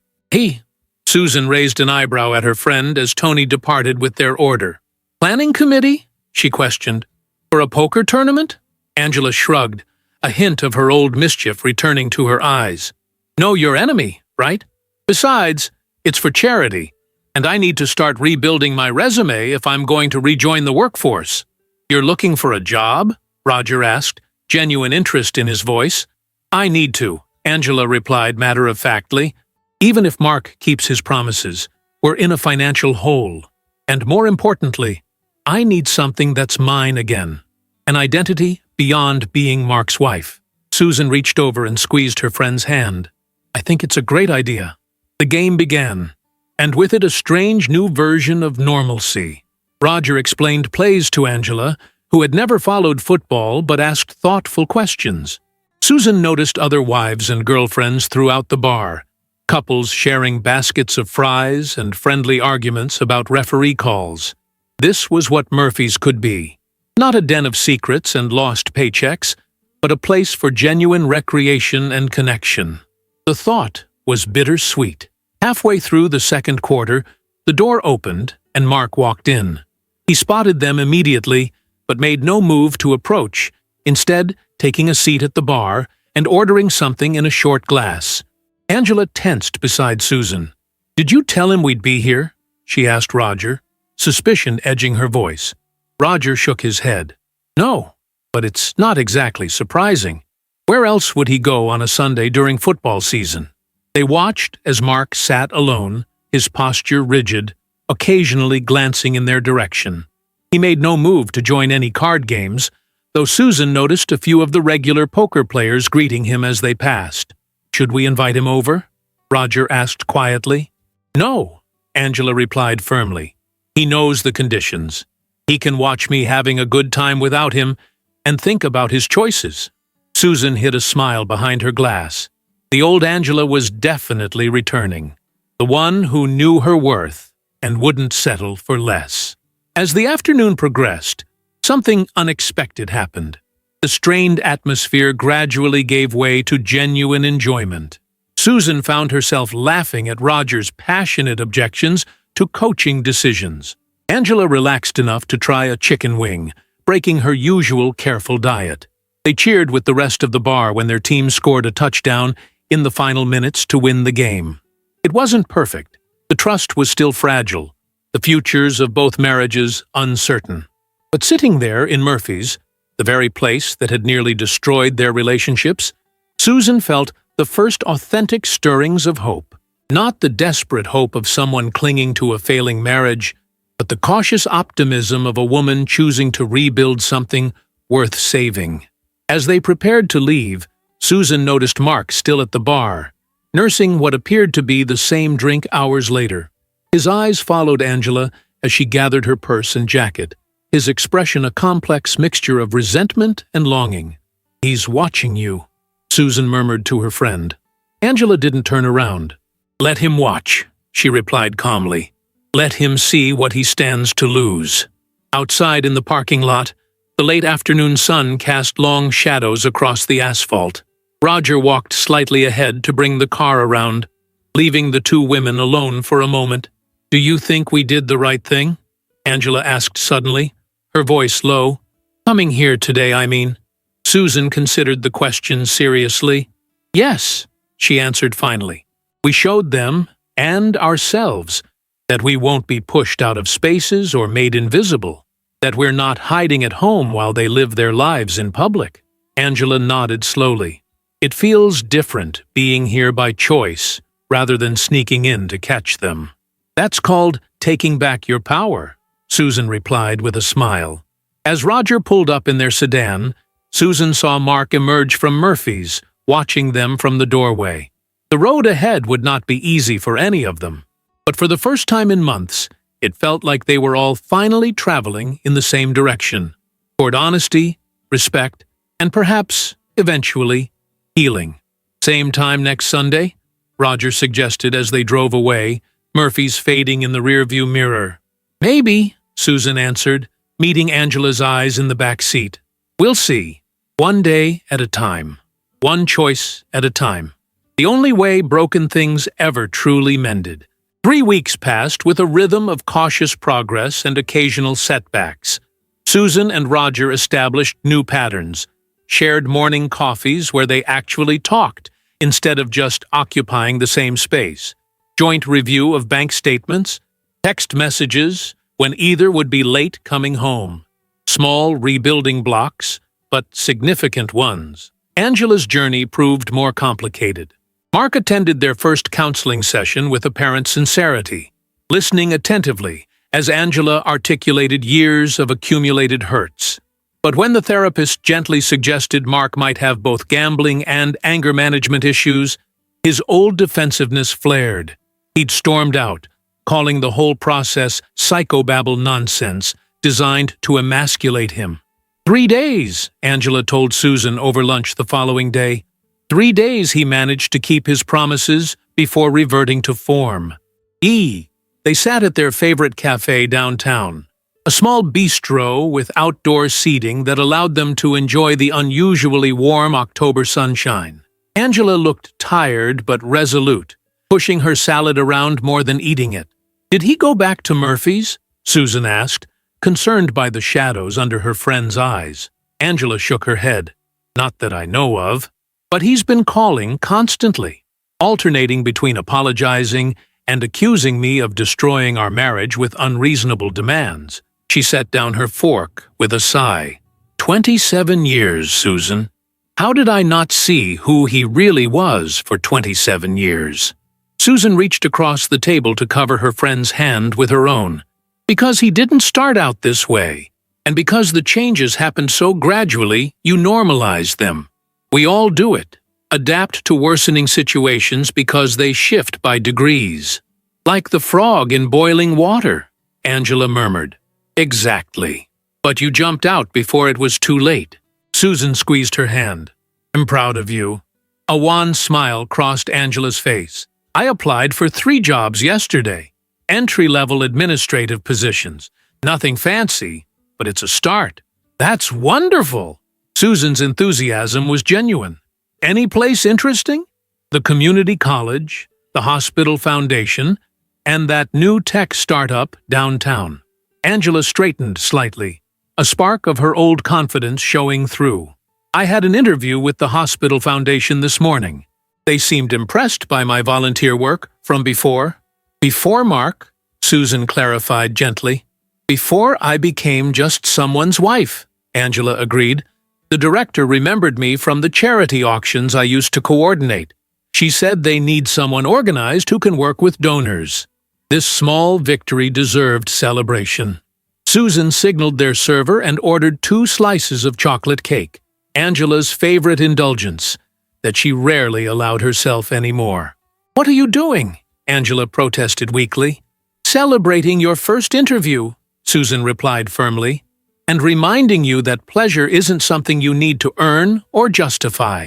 Susan raised an eyebrow at her friend as Tony departed with their order. "Planning committee?" she questioned. "For a poker tournament?" Angela shrugged, a hint of her old mischief returning to her eyes. "Know your enemy, right? Besides, it's for charity, and I need to start rebuilding my resume if I'm going to rejoin the workforce." "You're looking for a job?" Roger asked, genuine interest in his voice. "I need to," Angela replied matter-of-factly. "Even if Mark keeps his promises, we're in a financial hole. And more importantly, I need something that's mine again. An identity beyond being Mark's wife." Susan reached over and squeezed her friend's hand. "I think it's a great idea." The game began, and with it a strange new version of normalcy. Roger explained plays to Angela, who had never followed football but asked thoughtful questions. Susan noticed other wives and girlfriends throughout the bar, couples sharing baskets of fries and friendly arguments about referee calls. This was what Murphy's could be. Not a den of secrets and lost paychecks, but a place for genuine recreation and connection. The thought was bittersweet. Halfway through the second quarter, the door opened and Mark walked in. He spotted them immediately, but made no move to approach, instead taking a seat at the bar and ordering something in a short glass. Angela tensed beside Susan. "Did you tell him we'd be here?" she asked Roger, suspicion edging her voice. Roger shook his head. "No, but it's not exactly surprising. Where else would he go on a Sunday during football season?" They watched as Mark sat alone, his posture rigid, occasionally glancing in their direction. He made no move to join any card games, though Susan noticed a few of the regular poker players greeting him as they passed. "Should we invite him over?" Roger asked quietly. "No," Angela replied firmly. "He knows the conditions. He can watch me having a good time without him and think about his choices." Susan hid a smile behind her glass. The old Angela was definitely returning. The one who knew her worth and wouldn't settle for less. As the afternoon progressed, something unexpected happened. The strained atmosphere gradually gave way to genuine enjoyment. Susan found herself laughing at Roger's passionate objections to coaching decisions. Angela relaxed enough to try a chicken wing, breaking her usual careful diet. They cheered with the rest of the bar when their team scored a touchdown in the final minutes to win the game. It wasn't perfect. The trust was still fragile, the futures of both marriages uncertain. But sitting there in Murphy's, the very place that had nearly destroyed their relationships, Susan felt the first authentic stirrings of hope. Not the desperate hope of someone clinging to a failing marriage, but the cautious optimism of a woman choosing to rebuild something worth saving. As they prepared to leave, Susan noticed Mark still at the bar, nursing what appeared to be the same drink hours later. His eyes followed Angela as she gathered her purse and jacket, his expression a complex mixture of resentment and longing. "He's watching you," Susan murmured to her friend. Angela didn't turn around. "Let him watch," she replied calmly. "Let him see what he stands to lose." Outside in the parking lot, the late afternoon sun cast long shadows across the asphalt. Roger walked slightly ahead to bring the car around, leaving the two women alone for a moment. "Do you think we did the right thing?" Angela asked suddenly, her voice low. "Coming here today, I mean." Susan considered the question seriously. "Yes," she answered finally. "We showed them, and ourselves, that we won't be pushed out of spaces or made invisible, that we're not hiding at home while they live their lives in public." Angela nodded slowly. "It feels different being here by choice rather than sneaking in to catch them." "That's called taking back your power," Susan replied with a smile. As Roger pulled up in their sedan, Susan saw Mark emerge from Murphy's, watching them from the doorway. The road ahead would not be easy for any of them, but for the first time in months, it felt like they were all finally traveling in the same direction, toward honesty, respect, and perhaps, eventually, healing. "Same time next Sunday?" Roger suggested as they drove away, Murphy's fading in the rearview mirror. "Maybe," Susan answered, meeting Angela's eyes in the back seat. "We'll see. One day at a time. One choice at a time. The only way broken things ever truly mended." 3 weeks passed with a rhythm of cautious progress and occasional setbacks. Susan and Roger established new patterns, shared morning coffees where they actually talked instead of just occupying the same space, joint review of bank statements, text messages when either would be late coming home. Small rebuilding blocks, but significant ones. Angela's journey proved more complicated. Mark attended their first counseling session with apparent sincerity, listening attentively as Angela articulated years of accumulated hurts. But when the therapist gently suggested Mark might have both gambling and anger management issues, his old defensiveness flared. He'd stormed out, calling the whole process psychobabble nonsense designed to emasculate him. 3 days, Angela told Susan over lunch the following day. 3 days he managed to keep his promises before reverting to form. They sat at their favorite cafe downtown, a small bistro with outdoor seating that allowed them to enjoy the unusually warm October sunshine. Angela looked tired but resolute, pushing her salad around more than eating it. "Did he go back to Murphy's?" Susan asked, concerned by the shadows under her friend's eyes. Angela shook her head. "Not that I know of. But he's been calling constantly, alternating between apologizing and accusing me of destroying our marriage with unreasonable demands." She set down her fork with a sigh. 27 years, Susan. How did I not see who he really was for 27 years? Susan reached across the table to cover her friend's hand with her own. "Because he didn't start out this way, and because the changes happened so gradually, you normalized them. We all do it, adapt to worsening situations because they shift by degrees. Like the frog in boiling water," Angela murmured. "Exactly. But you jumped out before it was too late." Susan squeezed her hand. "I'm proud of you." A wan smile crossed Angela's face. "I applied for 3 jobs yesterday. Entry-level administrative positions. Nothing fancy, but it's a start." "That's wonderful!" Susan's enthusiasm was genuine. "Any place interesting?" "The community college, the hospital foundation, and that new tech startup downtown." Angela straightened slightly, a spark of her old confidence showing through. "I had an interview with the hospital foundation this morning. They seemed impressed by my volunteer work from before." "Before Mark," Susan clarified gently. "Before I became just someone's wife," Angela agreed. "The director remembered me from the charity auctions I used to coordinate. She said they need someone organized who can work with donors." This small victory deserved celebration. Susan signaled their server and ordered 2 slices of chocolate cake, Angela's favorite indulgence. that she rarely allowed herself anymore. "What are you doing?" Angela protested weakly. "Celebrating your first interview," Susan replied firmly, "and reminding you that pleasure isn't something you need to earn or justify."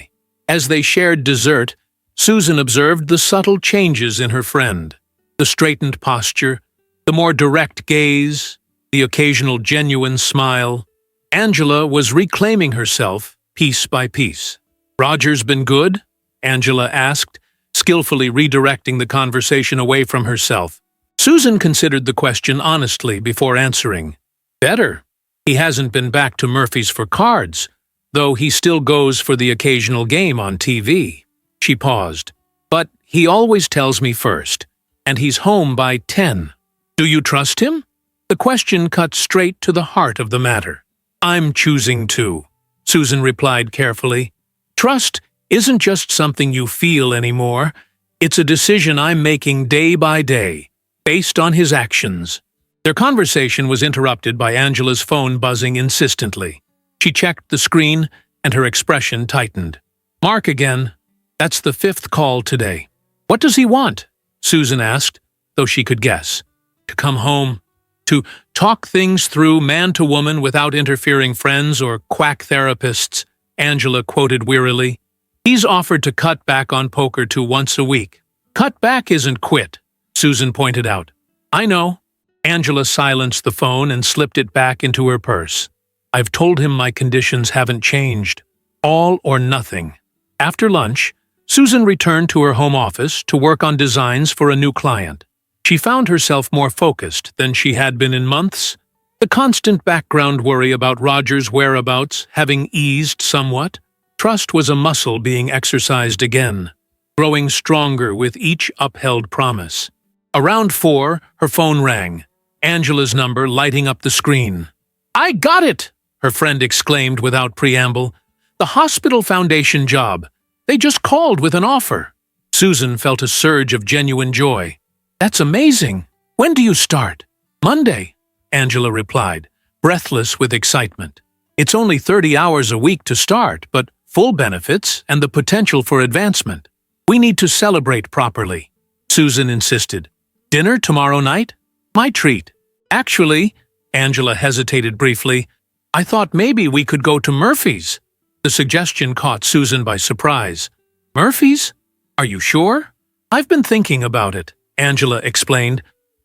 As they shared dessert, Susan observed the subtle changes in her friend. The straightened posture, the more direct gaze, the occasional genuine smile. Angela was reclaiming herself piece by piece. "Roger's been good?" Angela asked, skillfully redirecting the conversation away from herself. Susan considered the question honestly before answering. "Better. He hasn't been back to Murphy's for cards, though he still goes for the occasional game on TV." She paused. "But he always tells me first, and he's home by 10. Do you trust him?" The question cut straight to the heart of the matter. "I'm choosing to," Susan replied carefully. "Trust isn't just something you feel anymore. It's a decision I'm making day by day, based on his actions." Their conversation was interrupted by Angela's phone buzzing insistently. She checked the screen, and her expression tightened. "Mark again. That's the 5th call today." "What does he want?" Susan asked, though she could guess. "To come home. To talk things through man to woman without interfering friends or quack therapists," Angela quoted wearily. "He's offered to cut back on poker to once a week." "Cut back isn't quit," Susan pointed out. "I know." Angela silenced the phone and slipped it back into her purse. "I've told him my conditions haven't changed. All or nothing." After lunch, Susan returned to her home office to work on designs for a new client. She found herself more focused than she had been in months. The constant background worry about Roger's whereabouts having eased somewhat. Trust was a muscle being exercised again, growing stronger with each upheld promise. Around 4, her phone rang, Angela's number lighting up the screen. "I got it!" her friend exclaimed without preamble. "The Hospital Foundation job. They just called with an offer." Susan felt a surge of genuine joy. "That's amazing. When do you start?" "Monday," Angela replied, breathless with excitement. "It's only 30 hours a week to start, but full benefits and the potential for advancement. We need to celebrate properly," Susan insisted. "Dinner tomorrow night?" "My treat." "Actually," Angela hesitated briefly, "I thought maybe we could go to Murphy's." The suggestion caught Susan by surprise. "Murphy's? Are you sure?" "I've been thinking about it," Angela explained.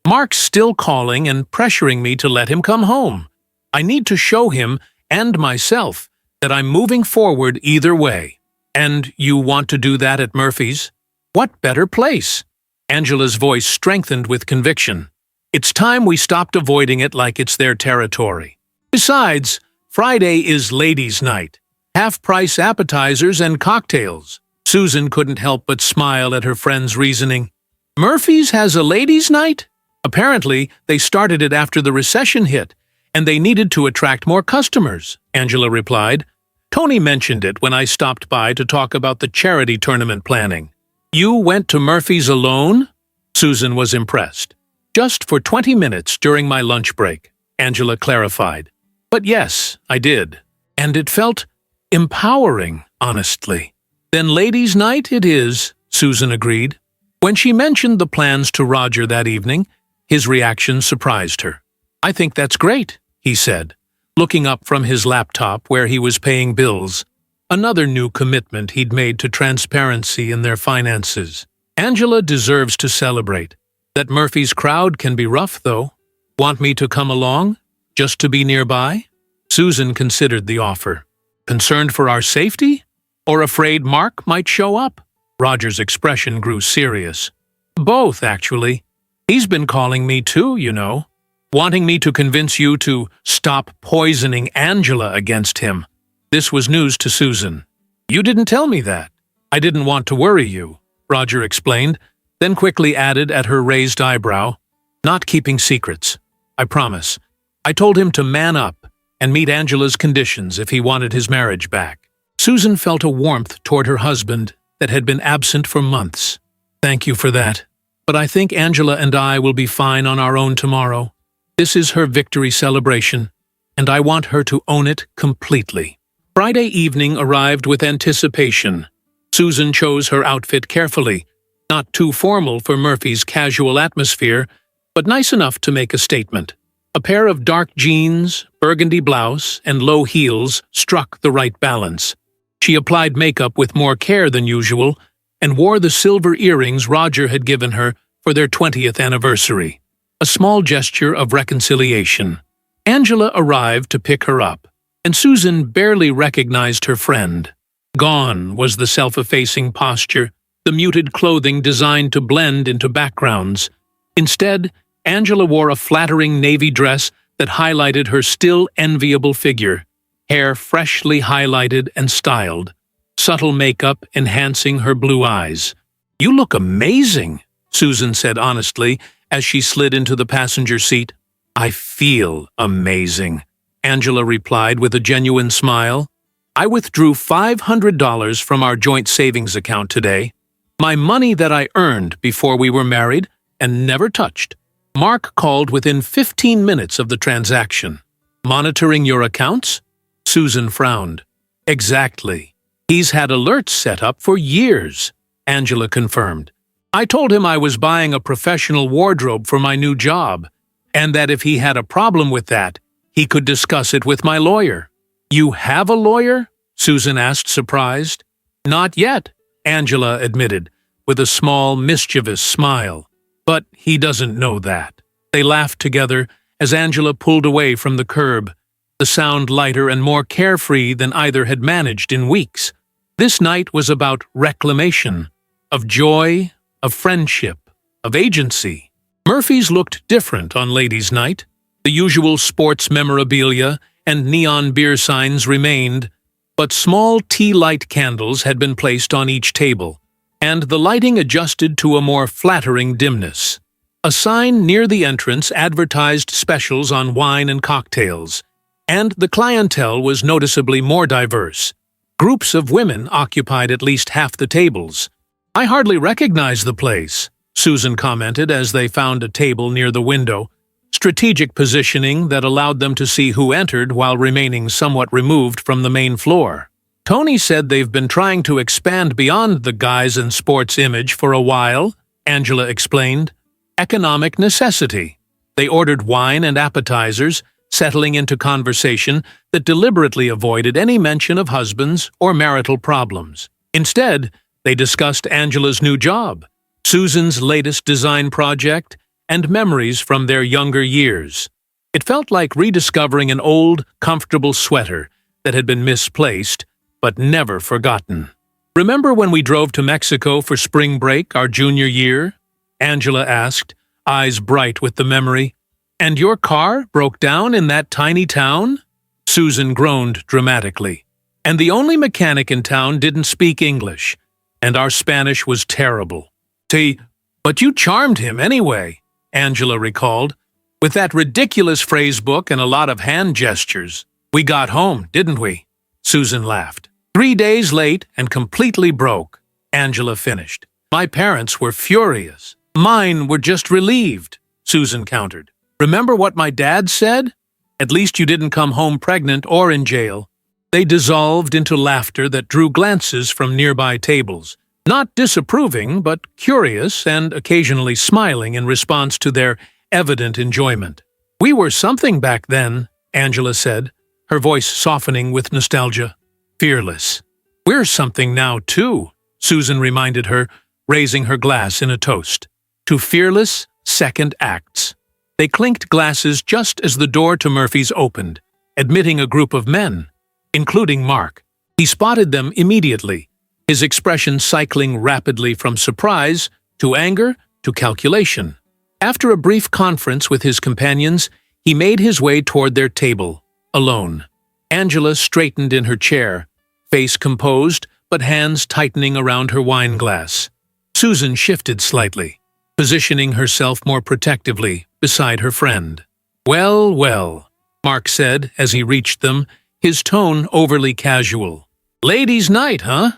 "Mark's still calling and pressuring me to let him come home. I need to show him and myself that I'm moving forward either way." "And you want to do that at Murphy's? What better place?" Angela's voice strengthened with conviction. "It's time we stopped avoiding it like it's their territory. Besides, Friday is ladies' night. Half-price appetizers and cocktails." Susan couldn't help but smile at her friend's reasoning. "Murphy's has a ladies' night?" "Apparently, they started it after the recession hit, and they needed to attract more customers," Angela replied. "Tony mentioned it when I stopped by to talk about the charity tournament planning." "You went to Murphy's alone?" Susan was impressed. "Just for 20 minutes during my lunch break," Angela clarified. "But yes, I did. And it felt empowering, honestly." "Then ladies' night it is," Susan agreed. When she mentioned the plans to Roger that evening, his reaction surprised her. "I think that's great," he said, looking up from his laptop where he was paying bills. Another new commitment he'd made to transparency in their finances. "Angela deserves to celebrate. That Murphy's crowd can be rough, though. Want me to come along? Just to be nearby?" Susan considered the offer. "Concerned for our safety? Or afraid Mark might show up?" Roger's expression grew serious. "Both, actually. He's been calling me too, you know. Wanting me to convince you to stop poisoning Angela against him." This was news to Susan. "You didn't tell me that." "I didn't want to worry you," Roger explained, then quickly added at her raised eyebrow, "Not keeping secrets. I promise. I told him to man up and meet Angela's conditions if he wanted his marriage back." Susan felt a warmth toward her husband that had been absent for months. "Thank you for that. But I think Angela and I will be fine on our own tomorrow. This is her victory celebration, and I want her to own it completely." Friday evening arrived with anticipation. Susan chose her outfit carefully, not too formal for Murphy's casual atmosphere, but nice enough to make a statement. A pair of dark jeans, burgundy blouse, and low heels struck the right balance. She applied makeup with more care than usual and wore the silver earrings Roger had given her for their 20th anniversary, a small gesture of reconciliation. Angela arrived to pick her up, and Susan barely recognized her friend. Gone was the self-effacing posture, the muted clothing designed to blend into backgrounds. Instead, Angela wore a flattering navy dress that highlighted her still enviable figure, hair freshly highlighted and styled, subtle makeup enhancing her blue eyes. "You look amazing," Susan said honestly as she slid into the passenger seat. "I feel amazing," Angela replied with a genuine smile. "I withdrew $500 from our joint savings account today, my money that I earned before we were married and never touched. Mark called within 15 minutes of the transaction." "Monitoring your accounts?" Susan frowned. "Exactly. He's had alerts set up for years," Angela confirmed. "I told him I was buying a professional wardrobe for my new job, and that if he had a problem with that, he could discuss it with my lawyer." "You have a lawyer?" Susan asked, surprised. "Not yet," Angela admitted, with a small, mischievous smile. "But he doesn't know that." They laughed together as Angela pulled away from the curb, the sound lighter and more carefree than either had managed in weeks. This night was about reclamation, of joy, of friendship, of agency. Murphy's looked different on Ladies' Night. The usual sports memorabilia and neon beer signs remained, but small tea-light candles had been placed on each table, and the lighting adjusted to a more flattering dimness. A sign near the entrance advertised specials on wine and cocktails, and the clientele was noticeably more diverse. Groups of women occupied at least half the tables. "I hardly recognize the place," Susan commented as they found a table near the window, strategic positioning that allowed them to see who entered while remaining somewhat removed from the main floor. "Tony said they've been trying to expand beyond the guys and sports image for a while," Angela explained. "Economic necessity." They ordered wine and appetizers, settling into conversation that deliberately avoided any mention of husbands or marital problems. Instead, they discussed Angela's new job, Susan's latest design project, and memories from their younger years. It felt like rediscovering an old, comfortable sweater that had been misplaced, but never forgotten. "Remember when we drove to Mexico for spring break our junior year?" Angela asked, eyes bright with the memory. "And your car broke down in that tiny town?" Susan groaned dramatically. "And the only mechanic in town didn't speak English, and our Spanish was terrible. But you charmed him anyway," Angela recalled, "with that ridiculous phrase book and a lot of hand gestures. We got home, didn't we?" Susan laughed. "3 days late and completely broke," Angela finished. "My parents were furious. Mine were just relieved," Susan countered. "Remember what my dad said? At least you didn't come home pregnant or in jail." They dissolved into laughter that drew glances from nearby tables, not disapproving but curious and occasionally smiling in response to their evident enjoyment. "We were something back then," Angela said, her voice softening with nostalgia. "Fearless." "We're something now, too," Susan reminded her, raising her glass in a toast. "To fearless second acts." They clinked glasses just as the door to Murphy's opened, admitting a group of men, including Mark. He spotted them immediately, his expression cycling rapidly from surprise to anger to calculation. After a brief conference with his companions, he made his way toward their table, alone. Angela straightened in her chair, face composed but hands tightening around her wine glass. Susan shifted slightly, positioning herself more protectively beside her friend. "Well, well," Mark said as he reached them, his tone overly casual. "Ladies' night, huh?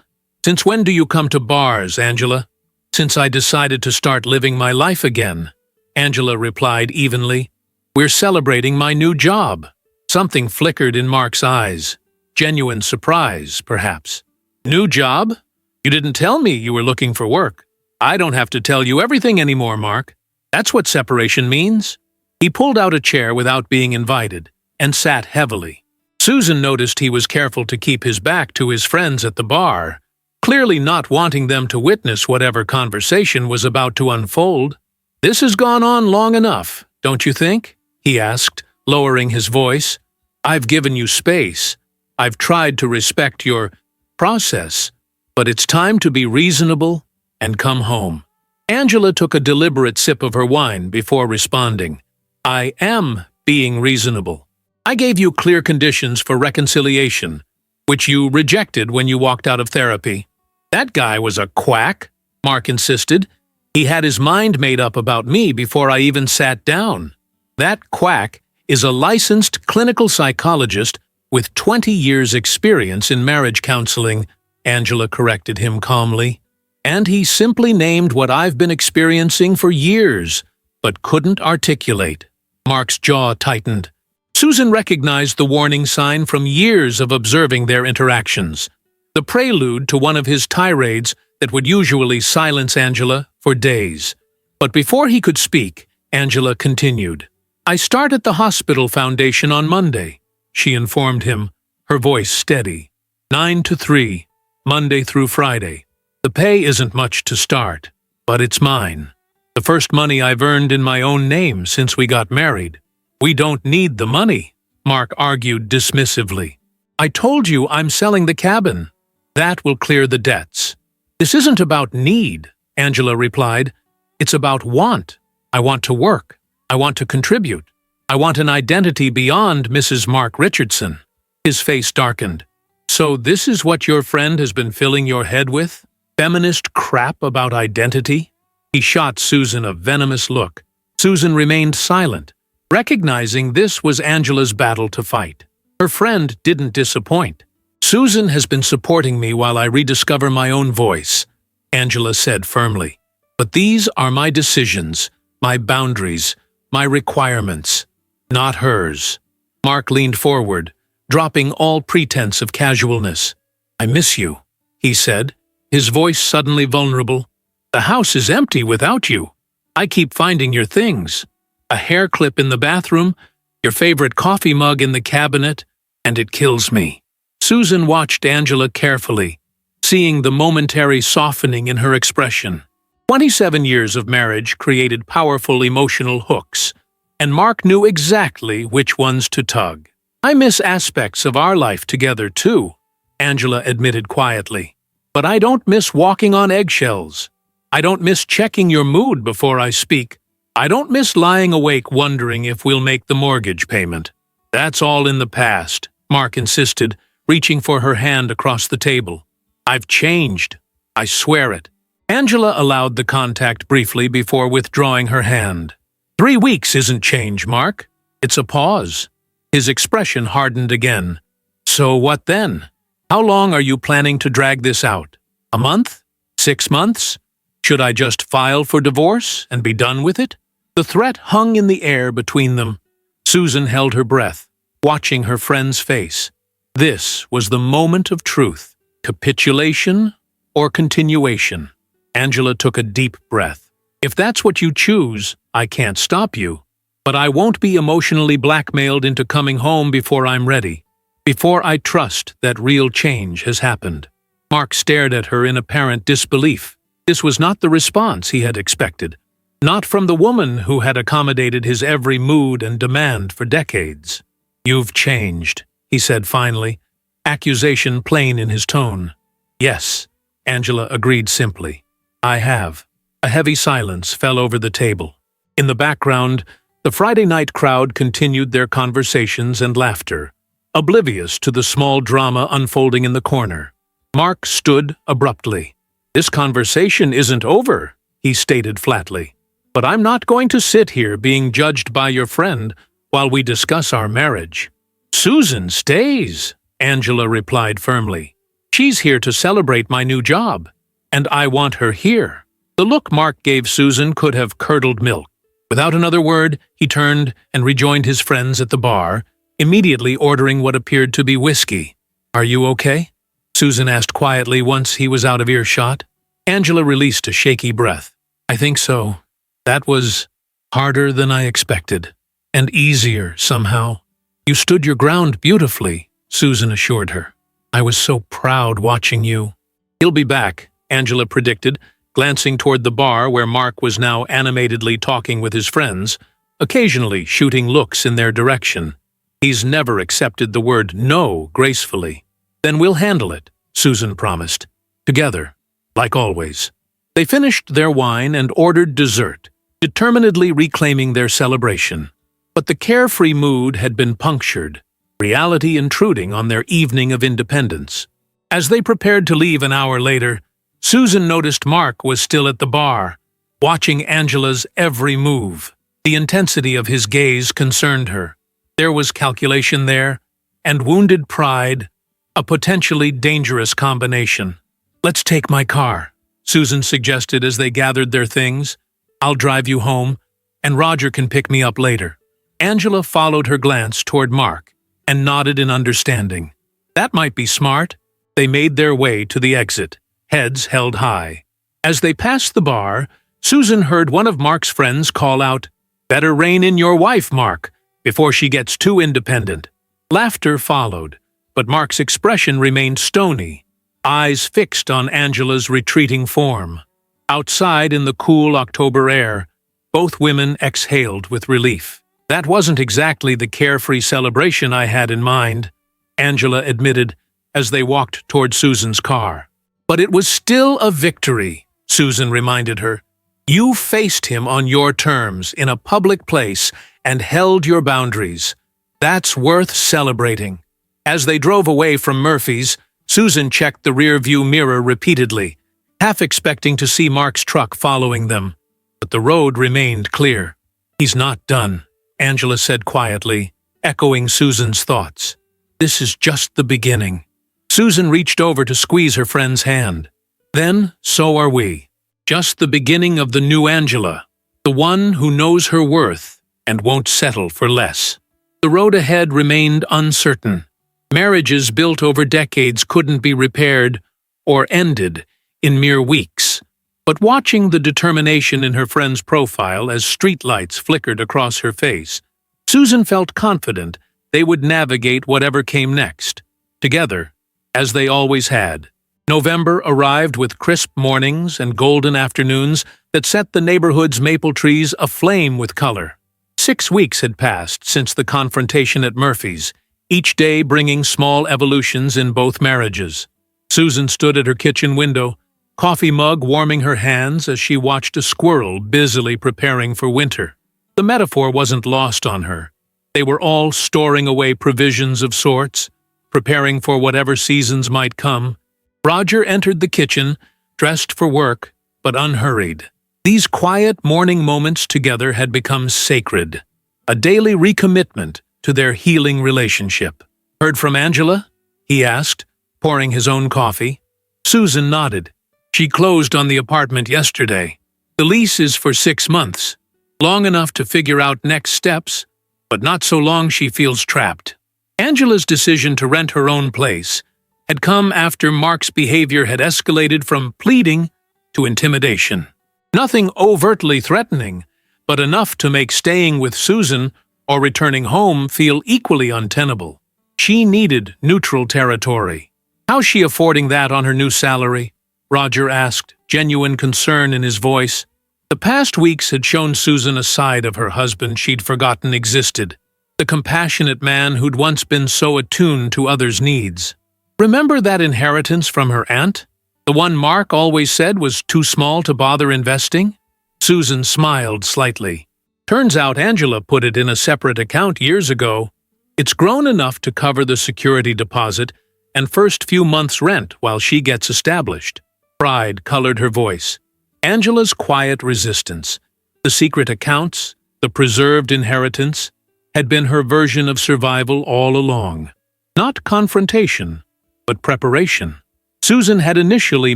Since when do you come to bars, Angela?" "Since I decided to start living my life again," Angela replied evenly. "We're celebrating my new job." Something flickered in Mark's eyes. Genuine surprise, perhaps. "New job? You didn't tell me you were looking for work. I don't have to tell you everything anymore, Mark. That's what separation means." He pulled out a chair without being invited and sat heavily. Susan noticed he was careful to keep his back to his friends at the bar, clearly not wanting them to witness whatever conversation was about to unfold. "This has gone on long enough, don't you think?" he asked, lowering his voice. "I've given you space. I've tried to respect your process, but it's time to be reasonable and come home." Angela took a deliberate sip of her wine before responding. "I am being reasonable. I gave you clear conditions for reconciliation, which you rejected when you walked out of therapy." "That guy was a quack," Mark insisted. "He had his mind made up about me before I even sat down." "That quack is a licensed clinical psychologist with 20 years' experience in marriage counseling," Angela corrected him calmly. "And he simply named what I've been experiencing for years, but couldn't articulate." Mark's jaw tightened. Susan recognized the warning sign from years of observing their interactions, the prelude to one of his tirades that would usually silence Angela for days. But before he could speak, Angela continued. "I start at the hospital foundation on Monday," she informed him, her voice steady. 9 to 3, Monday through Friday. The pay isn't much to start, but it's mine. The first money I've earned in my own name since we got married. "We don't need the money," Mark argued dismissively. "I told you I'm selling the cabin. That will clear the debts." "This isn't about need," Angela replied. "It's about want. I want to work. I want to contribute. I want an identity beyond Mrs. Mark Richardson." His face darkened. "So this is what your friend has been filling your head with? Feminist crap about identity?" He shot Susan a venomous look. Susan remained silent, recognizing this was Angela's battle to fight. Her friend didn't disappoint. "Susan has been supporting me while I rediscover my own voice," Angela said firmly. "But these are my decisions, my boundaries, my requirements, not hers." Mark leaned forward, dropping all pretense of casualness. "I miss you," he said, his voice suddenly vulnerable. "The house is empty without you. I keep finding your things. A hair clip in the bathroom, your favorite coffee mug in the cabinet, and it kills me." Susan watched Angela carefully, seeing the momentary softening in her expression. 27 years of marriage created powerful emotional hooks, and Mark knew exactly which ones to tug. "I miss aspects of our life together, too," Angela admitted quietly. "But I don't miss walking on eggshells. I don't miss checking your mood before I speak. I don't miss lying awake wondering if we'll make the mortgage payment." "That's all in the past," Mark insisted, reaching for her hand across the table. "I've changed. I swear it." Angela allowed the contact briefly before withdrawing her hand. 3 weeks isn't change, Mark. It's a pause." His expression hardened again. "So what then? How long are you planning to drag this out? A month? 6 months? Should I just file for divorce and be done with it?" The threat hung in the air between them. Susan held her breath, watching her friend's face. This was the moment of truth. Capitulation or continuation? Angela took a deep breath. "If that's what you choose, I can't stop you. But I won't be emotionally blackmailed into coming home before I'm ready, before I trust that real change has happened." Mark stared at her in apparent disbelief. This was not the response he had expected. Not from the woman who had accommodated his every mood and demand for decades. "You've changed," he said finally, accusation plain in his tone. "Yes," Angela agreed simply. "I have." A heavy silence fell over the table. In the background, the Friday night crowd continued their conversations and laughter, oblivious to the small drama unfolding in the corner. Mark stood abruptly. "This conversation isn't over," he stated flatly. "But I'm not going to sit here being judged by your friend while we discuss our marriage." "Susan stays," Angela replied firmly. "She's here to celebrate my new job, and I want her here." The look Mark gave Susan could have curdled milk. Without another word, he turned and rejoined his friends at the bar, immediately ordering what appeared to be whiskey. "Are you okay?" Susan asked quietly once he was out of earshot. Angela released a shaky breath. I think so. That was harder than I expected. And easier, somehow. You stood your ground beautifully, Susan assured her. I was so proud watching you. He'll be back, Angela predicted, glancing toward the bar where Mark was now animatedly talking with his friends, occasionally shooting looks in their direction. He's never accepted the word no gracefully. Then we'll handle it, Susan promised. Together, like always. They finished their wine and ordered dessert, determinedly reclaiming their celebration. But the carefree mood had been punctured, reality intruding on their evening of independence. As they prepared to leave an hour later, Susan noticed Mark was still at the bar, watching Angela's every move. The intensity of his gaze concerned her. There was calculation there, and wounded pride, a potentially dangerous combination. Let's take my car, Susan suggested as they gathered their things. I'll drive you home, and Roger can pick me up later. Angela followed her glance toward Mark and nodded in understanding. That might be smart. They made their way to the exit, heads held high. As they passed the bar, Susan heard one of Mark's friends call out, "Better rein in your wife, Mark, before she gets too independent." Laughter followed, but Mark's expression remained stony, eyes fixed on Angela's retreating form. Outside in the cool October air, both women exhaled with relief. That wasn't exactly the carefree celebration I had in mind, Angela admitted as they walked toward Susan's car. But it was still a victory, Susan reminded her. You faced him on your terms in a public place and held your boundaries. That's worth celebrating. As they drove away from Murphy's, Susan checked the rear-view mirror repeatedly, half expecting to see Mark's truck following them. But the road remained clear. He's not done, Angela said quietly, echoing Susan's thoughts. This is just the beginning. Susan reached over to squeeze her friend's hand. Then, so are we. Just the beginning of the new Angela, the one who knows her worth and won't settle for less. The road ahead remained uncertain. Marriages built over decades couldn't be repaired or ended in mere weeks. But watching the determination in her friend's profile as streetlights flickered across her face, Susan felt confident they would navigate whatever came next, together, as they always had. November arrived with crisp mornings and golden afternoons that set the neighborhood's maple trees aflame with color. 6 weeks had passed since the confrontation at Murphy's, each day bringing small evolutions in both marriages. Susan stood at her kitchen window, coffee mug warming her hands as she watched a squirrel busily preparing for winter. The metaphor wasn't lost on her. They were all storing away provisions of sorts, preparing for whatever seasons might come. Roger entered the kitchen, dressed for work, but unhurried. These quiet morning moments together had become sacred, a daily recommitment to their healing relationship. Heard from Angela? He asked, pouring his own coffee. Susan nodded. She closed on the apartment yesterday. The lease is for 6 months, long enough to figure out next steps, but not so long she feels trapped. Angela's decision to rent her own place had come after Mark's behavior had escalated from pleading to intimidation. Nothing overtly threatening, but enough to make staying with Susan or returning home feel equally untenable. She needed neutral territory. How's she affording that on her new salary? Roger asked, genuine concern in his voice. The past weeks had shown Susan a side of her husband she'd forgotten existed, the compassionate man who'd once been so attuned to others' needs. Remember that inheritance from her aunt? The one Mark always said was too small to bother investing? Susan smiled slightly. Turns out Angela put it in a separate account years ago. It's grown enough to cover the security deposit and first few months' rent while she gets established. Pride colored her voice. Angela's quiet resistance, the secret accounts, the preserved inheritance, had been her version of survival all along. Not confrontation, but preparation. Susan had initially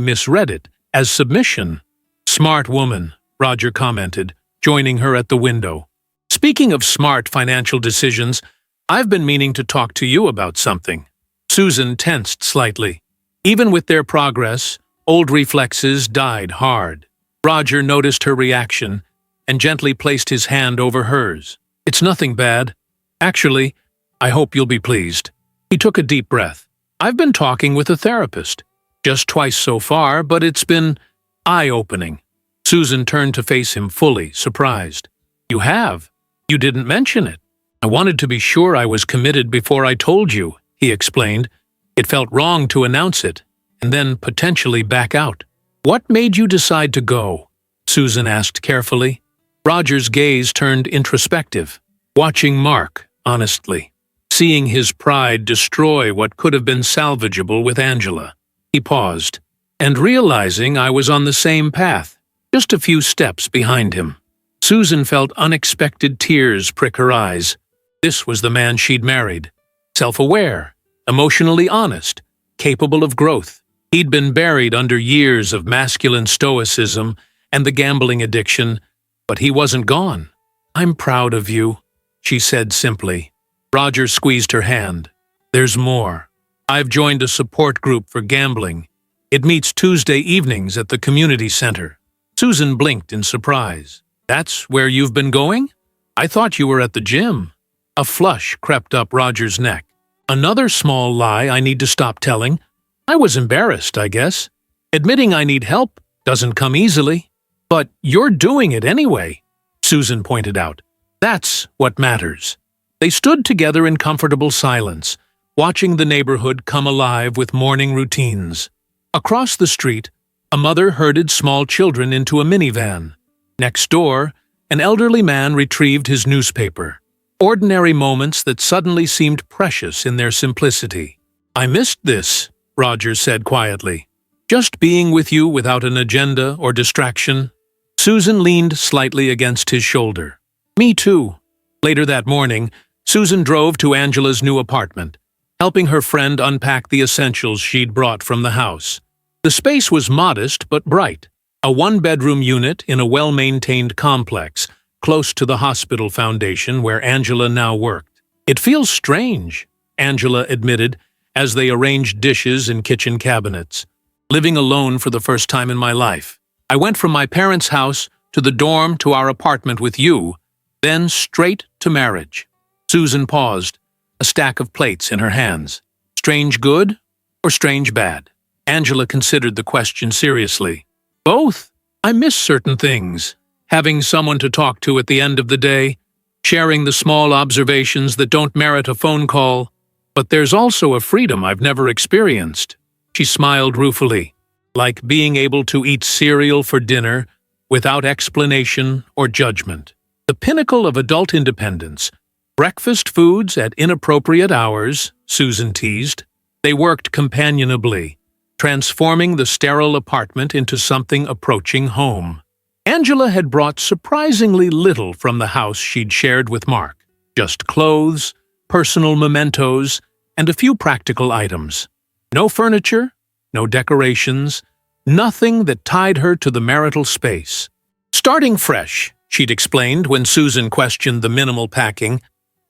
misread it as submission. Smart woman, Roger commented, joining her at the window. Speaking of smart financial decisions, I've been meaning to talk to you about something. Susan tensed slightly. Even with their progress, old reflexes died hard. Roger noticed her reaction and gently placed his hand over hers. "It's nothing bad. Actually, I hope you'll be pleased." He took a deep breath. "I've been talking with a therapist. Just twice so far, but it's been eye-opening." Susan turned to face him fully, surprised. "You have? You didn't mention it." "I wanted to be sure I was committed before I told you," he explained. "It felt wrong to announce it, and then potentially back out." "What made you decide to go?" Susan asked carefully. Roger's gaze turned introspective, watching Mark, honestly, seeing his pride destroy what could have been salvageable with Angela. He paused, and realizing I was on the same path, just a few steps behind him. Susan felt unexpected tears prick her eyes. This was the man she'd married. Self-aware, emotionally honest, capable of growth. He'd been buried under years of masculine stoicism and the gambling addiction, but he wasn't gone. "I'm proud of you," she said simply. Roger squeezed her hand. "There's more. I've joined a support group for gambling. It meets Tuesday evenings at the community center." Susan blinked in surprise. "That's where you've been going? I thought you were at the gym." A flush crept up Roger's neck. "Another small lie I need to stop telling. I was embarrassed, I guess. Admitting I need help doesn't come easily. But you're doing it anyway," Susan pointed out. "That's what matters." They stood together in comfortable silence, watching the neighborhood come alive with morning routines. Across the street, a mother herded small children into a minivan. Next door, an elderly man retrieved his newspaper. Ordinary moments that suddenly seemed precious in their simplicity. "I missed this," Roger said quietly. "Just being with you without an agenda or distraction." Susan leaned slightly against his shoulder. "Me too." Later that morning, Susan drove to Angela's new apartment, helping her friend unpack the essentials she'd brought from the house. The space was modest but bright, a one-bedroom unit in a well-maintained complex, close to the hospital foundation where Angela now worked. "It feels strange," Angela admitted, as they arranged dishes in kitchen cabinets. "Living alone for the first time in my life. I went from my parents' house to the dorm to our apartment with you, then straight to marriage." Susan paused, a stack of plates in her hands. "Strange good or strange bad?" Angela considered the question seriously. "Both. I miss certain things. Having someone to talk to at the end of the day, sharing the small observations that don't merit a phone call. But there's also a freedom I've never experienced." She smiled ruefully, like being able to eat cereal for dinner without explanation or judgment. The pinnacle of adult independence. Breakfast foods at inappropriate hours, Susan teased. They worked companionably, transforming the sterile apartment into something approaching home. Angela had brought surprisingly little from the house she'd shared with Mark. Just clothes, personal mementos, and a few practical items. No furniture, no decorations, nothing that tied her to the marital space. "Starting fresh," she'd explained when Susan questioned the minimal packing.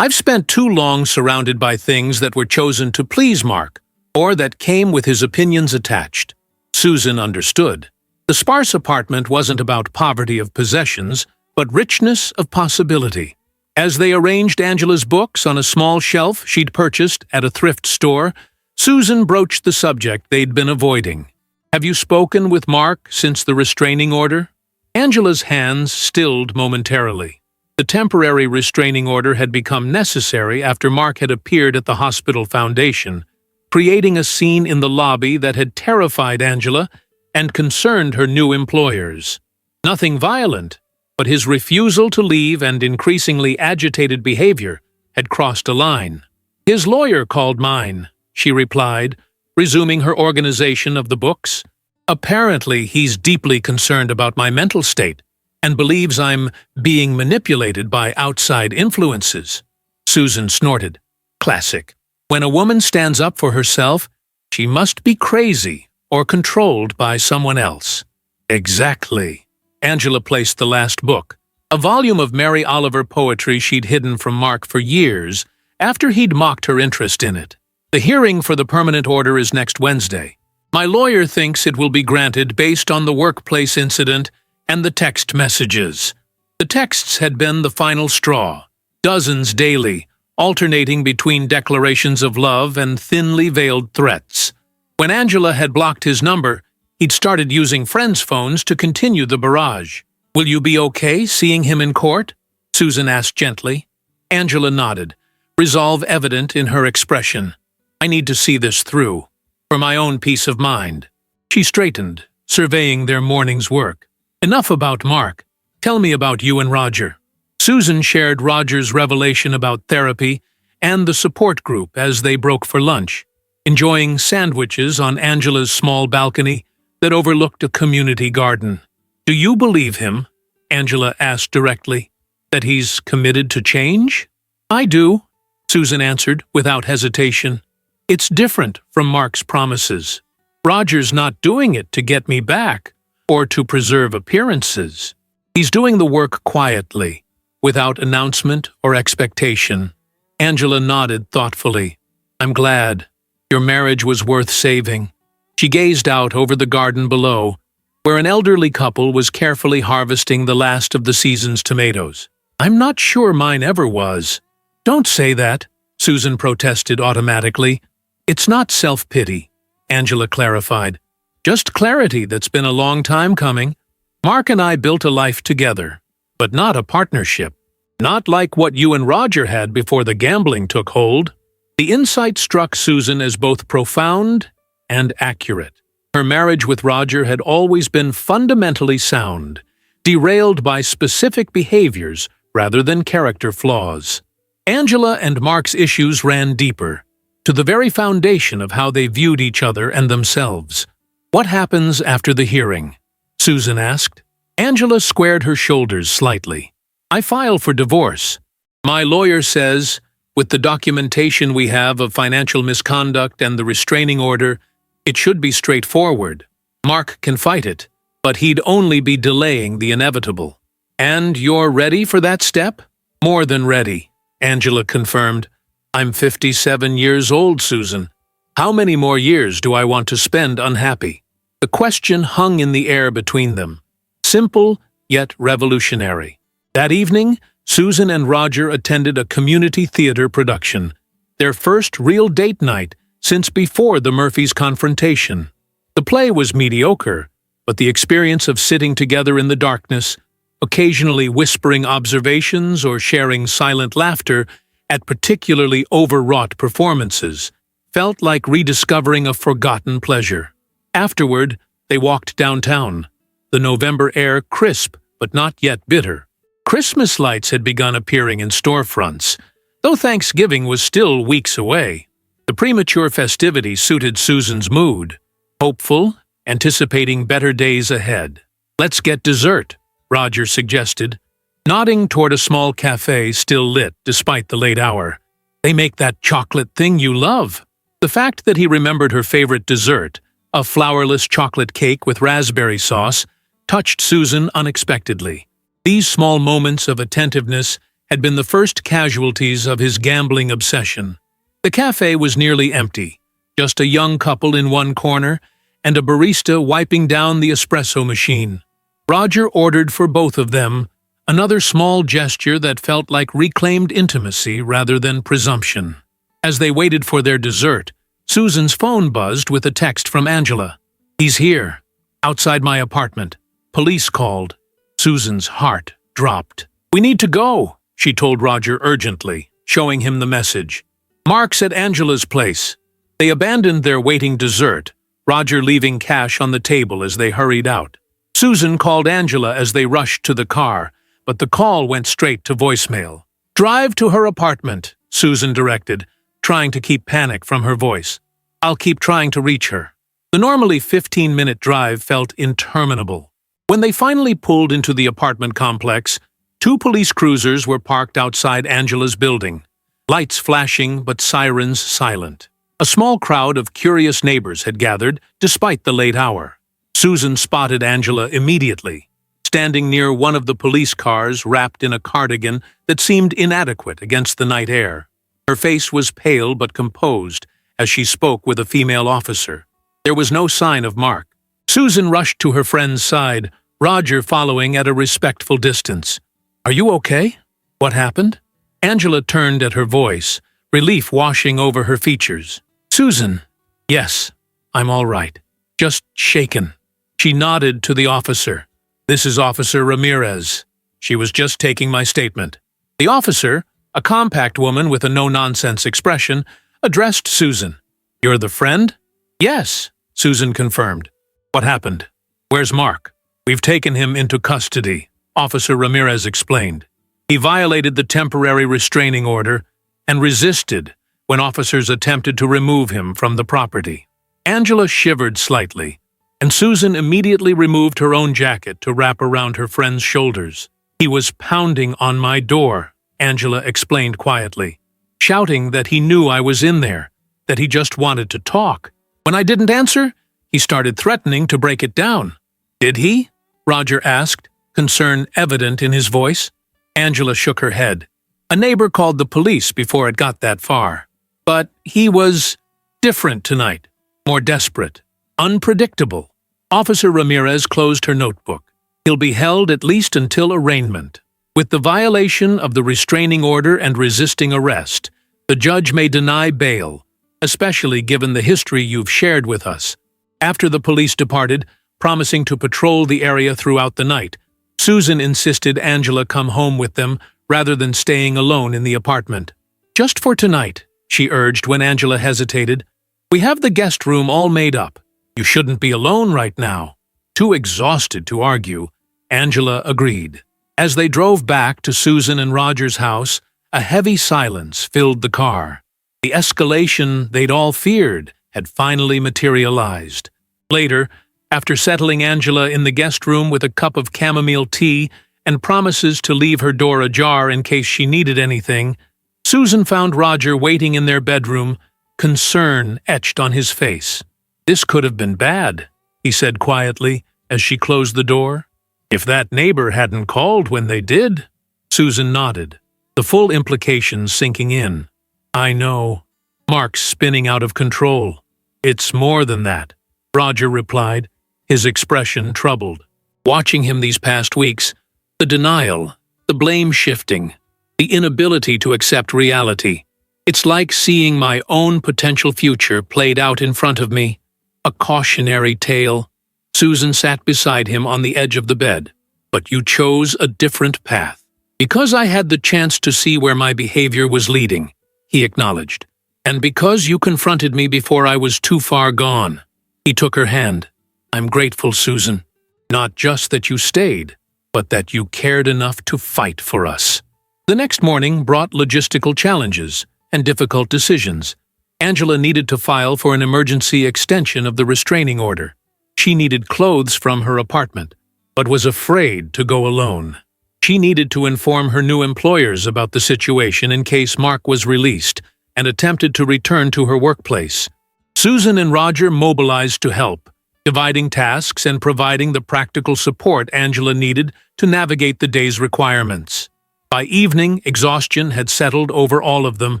"I've spent too long surrounded by things that were chosen to please Mark, or that came with his opinions attached." Susan understood. The sparse apartment wasn't about poverty of possessions, but richness of possibility. As they arranged Angela's books on a small shelf she'd purchased at a thrift store, Susan broached the subject they'd been avoiding. "Have you spoken with Mark since the restraining order?" Angela's hands stilled momentarily. The temporary restraining order had become necessary after Mark had appeared at the hospital foundation, creating a scene in the lobby that had terrified Angela and concerned her new employers. Nothing violent, but his refusal to leave and increasingly agitated behavior had crossed a line. "His lawyer called mine," she replied, resuming her organization of the books. "Apparently, he's deeply concerned about my mental state and believes I'm being manipulated by outside influences." Susan snorted. Classic. When a woman stands up for herself, she must be crazy or controlled by someone else. Exactly. Angela placed the last book, a volume of Mary Oliver poetry she'd hidden from Mark for years after he'd mocked her interest in it. "The hearing for the permanent order is next Wednesday. My lawyer thinks it will be granted based on the workplace incident and the text messages. The texts had been the final straw, dozens daily, alternating between declarations of love and thinly veiled threats. When Angela had blocked his number, he'd started using friends' phones to continue the barrage. "Will you be okay seeing him in court?" Susan asked gently. Angela nodded, resolve evident in her expression. "I need to see this through, for my own peace of mind." She straightened, surveying their morning's work. "Enough about Mark. Tell me about you and Roger." Susan shared Roger's revelation about therapy and the support group as they broke for lunch, enjoying sandwiches on Angela's small balcony that overlooked a community garden. "Do you believe him?" Angela asked directly. "That he's committed to change?" "I do," Susan answered without hesitation. "It's different from Mark's promises. Roger's not doing it to get me back or to preserve appearances. He's doing the work quietly, without announcement or expectation." Angela nodded thoughtfully. "I'm glad. Your marriage was worth saving." She gazed out over the garden below, where an elderly couple was carefully harvesting the last of the season's tomatoes. "I'm not sure mine ever was." "Don't say that," Susan protested automatically. "It's not self-pity," Angela clarified. "Just clarity that's been a long time coming. Mark and I built a life together, but not a partnership. Not like what you and Roger had before the gambling took hold." The insight struck Susan as both profound and accurate. Her marriage with Roger had always been fundamentally sound, derailed by specific behaviors rather than character flaws. Angela and Mark's issues ran deeper, to the very foundation of how they viewed each other and themselves. "What happens after the hearing?" Susan asked. Angela squared her shoulders slightly. "I file for divorce. My lawyer says, with the documentation we have of financial misconduct and the restraining order, it should be straightforward. Mark can fight it, but he'd only be delaying the inevitable." "And you're ready for that step?" "More than ready," Angela confirmed. "I'm 57 years old, Susan. How many more years do I want to spend unhappy?" The question hung in the air between them, simple yet revolutionary. That evening, Susan and Roger attended a community theater production, their first real date night since before the Murphys' confrontation. The play was mediocre, but the experience of sitting together in the darkness, occasionally whispering observations or sharing silent laughter at particularly overwrought performances, felt like rediscovering a forgotten pleasure. Afterward, they walked downtown, the November air crisp but not yet bitter. Christmas lights had begun appearing in storefronts, though Thanksgiving was still weeks away. The premature festivity suited Susan's mood, hopeful, anticipating better days ahead. "Let's get dessert," Roger suggested, nodding toward a small cafe still lit despite the late hour. "They make that chocolate thing you love." The fact that he remembered her favorite dessert, a flourless chocolate cake with raspberry sauce, touched Susan unexpectedly. These small moments of attentiveness had been the first casualties of his gambling obsession. The cafe was nearly empty, just a young couple in one corner and a barista wiping down the espresso machine. Roger ordered for both of them, another small gesture that felt like reclaimed intimacy rather than presumption. As they waited for their dessert, Susan's phone buzzed with a text from Angela. "He's here, outside my apartment. Police called." Susan's heart dropped. "We need to go," she told Roger urgently, showing him the message. "Mark's at Angela's place." They abandoned their waiting dessert, Roger leaving cash on the table as they hurried out. Susan called Angela as they rushed to the car, but the call went straight to voicemail. "Drive to her apartment," Susan directed, trying to keep panic from her voice. "I'll keep trying to reach her." The normally 15-minute drive felt interminable. When they finally pulled into the apartment complex, 2 police cruisers were parked outside Angela's building, lights flashing but sirens silent. A small crowd of curious neighbors had gathered, despite the late hour. Susan spotted Angela immediately, standing near one of the police cars wrapped in a cardigan that seemed inadequate against the night air. Her face was pale but composed as she spoke with a female officer. There was no sign of Mark. Susan rushed to her friend's side, Roger following at a respectful distance. "Are you okay? What happened?" Angela turned at her voice, relief washing over her features. "Susan, yes, I'm all right. Just shaken." She nodded to the officer. "This is Officer Ramirez. She was just taking my statement." The officer, a compact woman with a no-nonsense expression, addressed Susan. "You're the friend?" "Yes," Susan confirmed. "What happened? Where's Mark?" "We've taken him into custody," Officer Ramirez explained. "He violated the temporary restraining order and resisted when officers attempted to remove him from the property." Angela shivered slightly, and Susan immediately removed her own jacket to wrap around her friend's shoulders. "He was pounding on my door," Angela explained quietly, "shouting that he knew I was in there, that he just wanted to talk. When I didn't answer, he started threatening to break it down." "Did he?" Roger asked, concern evident in his voice. Angela shook her head. "A neighbor called the police before it got that far. But he was different tonight, more desperate, unpredictable." Officer Ramirez closed her notebook. "He'll be held at least until arraignment. With the violation of the restraining order and resisting arrest, the judge may deny bail, especially given the history you've shared with us." After the police departed, promising to patrol the area throughout the night, Susan insisted Angela come home with them rather than staying alone in the apartment. "Just for tonight," she urged when Angela hesitated. "We have the guest room all made up. You shouldn't be alone right now." Too exhausted to argue, Angela agreed. As they drove back to Susan and Roger's house, a heavy silence filled the car. The escalation they'd all feared had finally materialized. Later, after settling Angela in the guest room with a cup of chamomile tea and promises to leave her door ajar in case she needed anything, Susan found Roger waiting in their bedroom, concern etched on his face. "This could have been bad," he said quietly as she closed the door. "If that neighbor hadn't called when they did." Susan nodded, the full implications sinking in. "I know. Mark's spinning out of control." "It's more than that," Roger replied, his expression troubled. "Watching him these past weeks, the denial, the blame-shifting, the inability to accept reality. It's like seeing my own potential future played out in front of me. A cautionary tale." Susan sat beside him on the edge of the bed. "But you chose a different path." "Because I had the chance to see where my behavior was leading," he acknowledged. "And because you confronted me before I was too far gone." He took her hand. "I'm grateful, Susan. Not just that you stayed, but that you cared enough to fight for us." The next morning brought logistical challenges and difficult decisions. Angela needed to file for an emergency extension of the restraining order. She needed clothes from her apartment, but was afraid to go alone. She needed to inform her new employers about the situation in case Mark was released, and attempted to return to her workplace. Susan and Roger mobilized to help, dividing tasks and providing the practical support Angela needed to navigate the day's requirements. By evening, exhaustion had settled over all of them,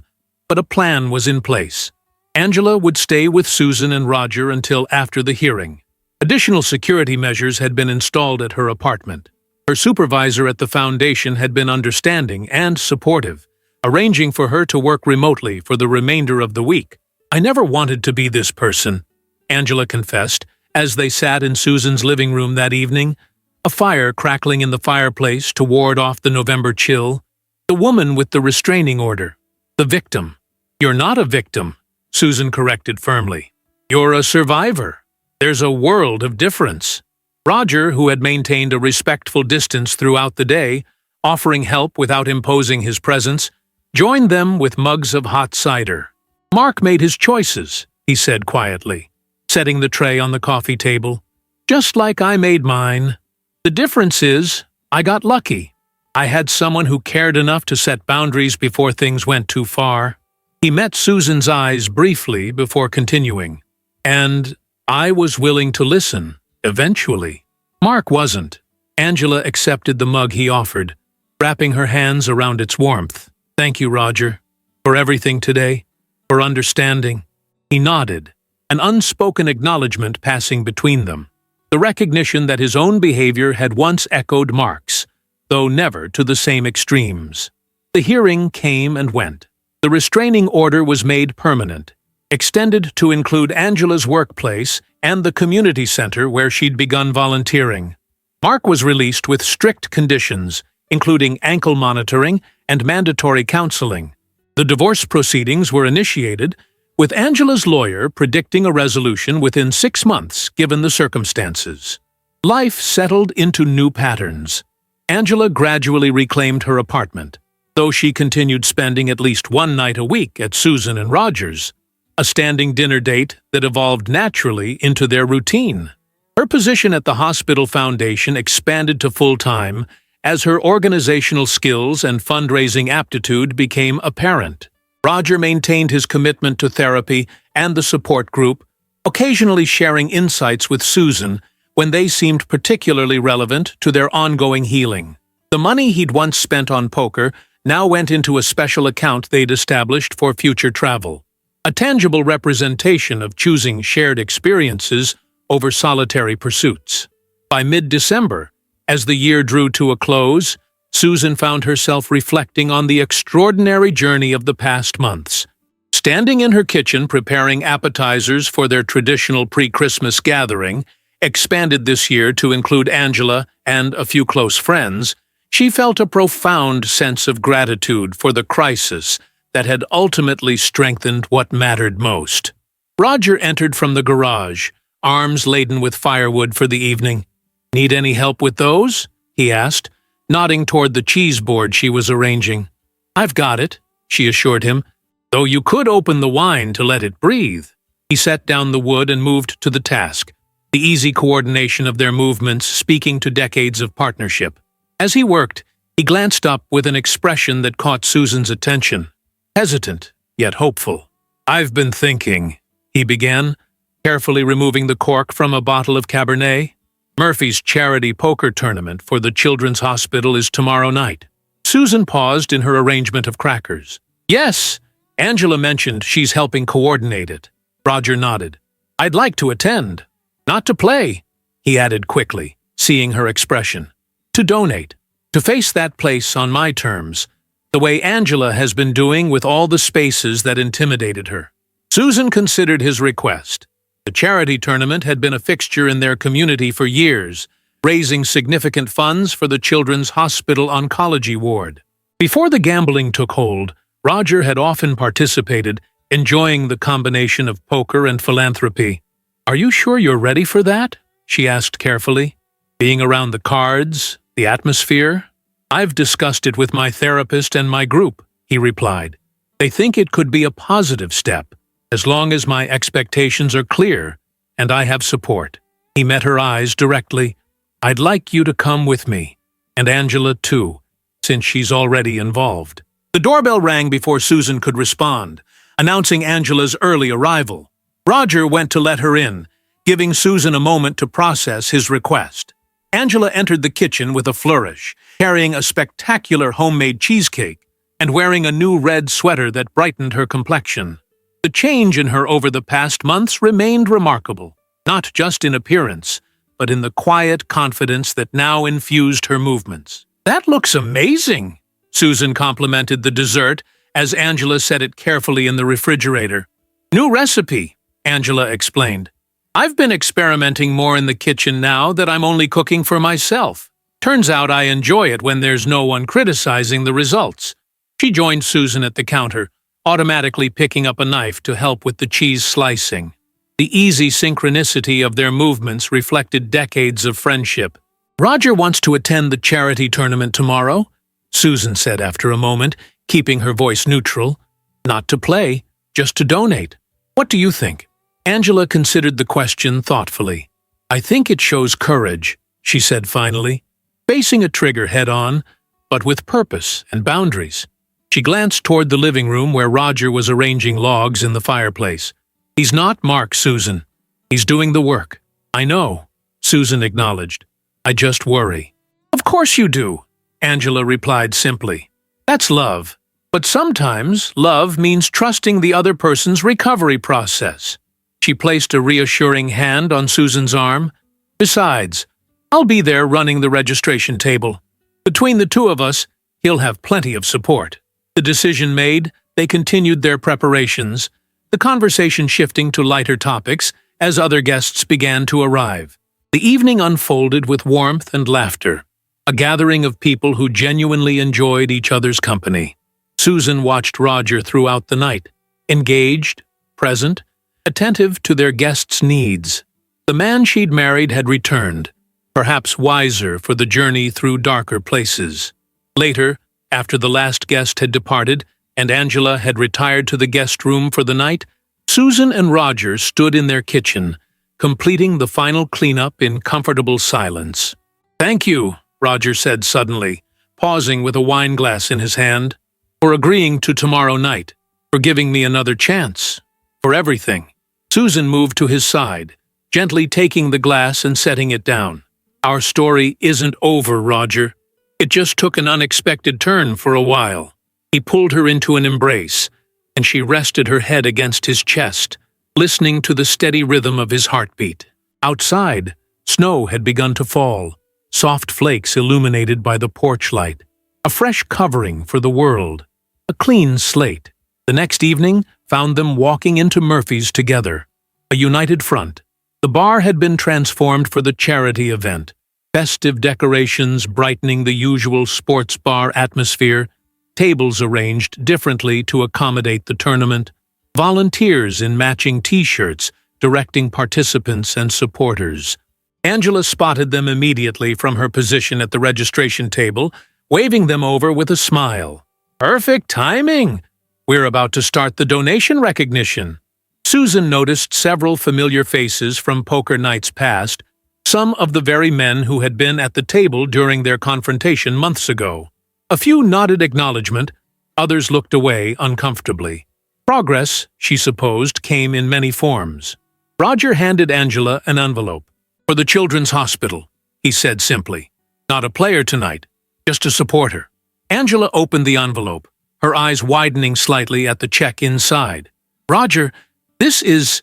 but a plan was in place. Angela would stay with Susan and Roger until after the hearing. Additional security measures had been installed at her apartment. Her supervisor at the foundation had been understanding and supportive, arranging for her to work remotely for the remainder of the week. "I never wanted to be this person," Angela confessed, as they sat in Susan's living room that evening, a fire crackling in the fireplace to ward off the November chill. "The woman with the restraining order. The victim." "You're not a victim," Susan corrected firmly. "You're a survivor. There's a world of difference." Roger, who had maintained a respectful distance throughout the day, offering help without imposing his presence, joined them with mugs of hot cider. "Mark made his choices," he said quietly, setting the tray on the coffee table. "Just like I made mine. The difference is, I got lucky. I had someone who cared enough to set boundaries before things went too far." He met Susan's eyes briefly before continuing. "And I was willing to listen, eventually." Mark wasn't. Angela accepted the mug he offered, wrapping her hands around its warmth. "Thank you, Roger, for everything today, for understanding." He nodded, an unspoken acknowledgement passing between them, the recognition that his own behavior had once echoed Mark's, though never to the same extremes. The hearing came and went. The restraining order was made permanent, extended to include Angela's workplace and the community center where she'd begun volunteering. Mark was released with strict conditions, including ankle monitoring and mandatory counseling. The divorce proceedings were initiated, with Angela's lawyer predicting a resolution within 6 months given the circumstances. Life settled into new patterns. Angela gradually reclaimed her apartment, though she continued spending at least one night a week at Susan and Roger's, a standing dinner date that evolved naturally into their routine. Her position at the hospital foundation expanded to full-time as her organizational skills and fundraising aptitude became apparent. Roger maintained his commitment to therapy and the support group, occasionally sharing insights with Susan when they seemed particularly relevant to their ongoing healing. The money he'd once spent on poker now went into a special account they'd established for future travel, a tangible representation of choosing shared experiences over solitary pursuits. By mid-December, as the year drew to a close, Susan found herself reflecting on the extraordinary journey of the past months. Standing in her kitchen preparing appetizers for their traditional pre-Christmas gathering, expanded this year to include Angela and a few close friends, she felt a profound sense of gratitude for the crisis that had ultimately strengthened what mattered most. Roger entered from the garage, arms laden with firewood for the evening. "Need any help with those?" he asked, nodding toward the cheese board she was arranging. "I've got it," she assured him, "though you could open the wine to let it breathe." He set down the wood and moved to the task, the easy coordination of their movements speaking to decades of partnership. As he worked, he glanced up with an expression that caught Susan's attention, hesitant, yet hopeful. "I've been thinking," he began, carefully removing the cork from a bottle of Cabernet. "Murphy's charity poker tournament for the Children's Hospital is tomorrow night." Susan paused in her arrangement of crackers. "Yes, Angela mentioned she's helping coordinate it." Roger nodded. "I'd like to attend. Not to play," he added quickly, seeing her expression. "To donate. To face that place on my terms, the way Angela has been doing with all the spaces that intimidated her." Susan considered his request. The charity tournament had been a fixture in their community for years, raising significant funds for the Children's Hospital Oncology Ward. Before the gambling took hold, Roger had often participated, enjoying the combination of poker and philanthropy. "Are you sure you're ready for that?" she asked carefully. "Being around the cards, the atmosphere?" "I've discussed it with my therapist and my group," he replied. "They think it could be a positive step, as long as my expectations are clear and I have support." He met her eyes directly. "I'd like you to come with me, and Angela too, since she's already involved." The doorbell rang before Susan could respond, announcing Angela's early arrival. Roger went to let her in, giving Susan a moment to process his request. Angela entered the kitchen with a flourish, carrying a spectacular homemade cheesecake and wearing a new red sweater that brightened her complexion. The change in her over the past months remained remarkable, not just in appearance, but in the quiet confidence that now infused her movements. "That looks amazing," Susan complimented the dessert as Angela set it carefully in the refrigerator. "New recipe," Angela explained. "I've been experimenting more in the kitchen now that I'm only cooking for myself. Turns out I enjoy it when there's no one criticizing the results." She joined Susan at the counter, automatically picking up a knife to help with the cheese slicing. The easy synchronicity of their movements reflected decades of friendship. "Roger wants to attend the charity tournament tomorrow," Susan said after a moment, keeping her voice neutral. "Not to play, just to donate. What do you think?" Angela considered the question thoughtfully. "I think it shows courage," she said finally, facing a trigger head-on, but with purpose and boundaries. She glanced toward the living room where Roger was arranging logs in the fireplace. "He's not Mark, Susan. He's doing the work." "I know," Susan acknowledged. "I just worry." "Of course you do," Angela replied simply. "That's love. But sometimes love means trusting the other person's recovery process." She placed a reassuring hand on Susan's arm. Besides, I'll be there running the registration table. Between the two of us, he'll have plenty of support. The decision made, they continued their preparations, the conversation shifting to lighter topics as other guests began to arrive. The evening unfolded with warmth and laughter, a gathering of people who genuinely enjoyed each other's company. Susan watched Roger throughout the night, engaged, present, attentive to their guests' needs. The man she'd married had returned, perhaps wiser for the journey through darker places. Later, after the last guest had departed and Angela had retired to the guest room for the night, Susan and Roger stood in their kitchen, completing the final cleanup in comfortable silence. "Thank you," Roger said suddenly, pausing with a wine glass in his hand, "for agreeing to tomorrow night, for giving me another chance, for everything." Susan moved to his side, gently taking the glass and setting it down. "Our story isn't over, Roger. It just took an unexpected turn for a while." He pulled her into an embrace, and she rested her head against his chest, listening to the steady rhythm of his heartbeat. Outside, snow had begun to fall, soft flakes illuminated by the porch light, a fresh covering for the world, a clean slate. The next evening found them walking into Murphy's together, a united front. The bar had been transformed for the charity event, festive decorations brightening the usual sports bar atmosphere, tables arranged differently to accommodate the tournament, volunteers in matching T-shirts directing participants and supporters. Angela spotted them immediately from her position at the registration table, waving them over with a smile. "Perfect timing! We're about to start the donation recognition." Susan noticed several familiar faces from poker nights past, some of the very men who had been at the table during their confrontation months ago. A few nodded acknowledgement, others looked away uncomfortably. Progress, she supposed, came in many forms. Roger handed Angela an envelope. "For the Children's Hospital," he said simply. "Not a player tonight, just a supporter." Angela opened the envelope, her eyes widening slightly at the check inside. "Roger, this is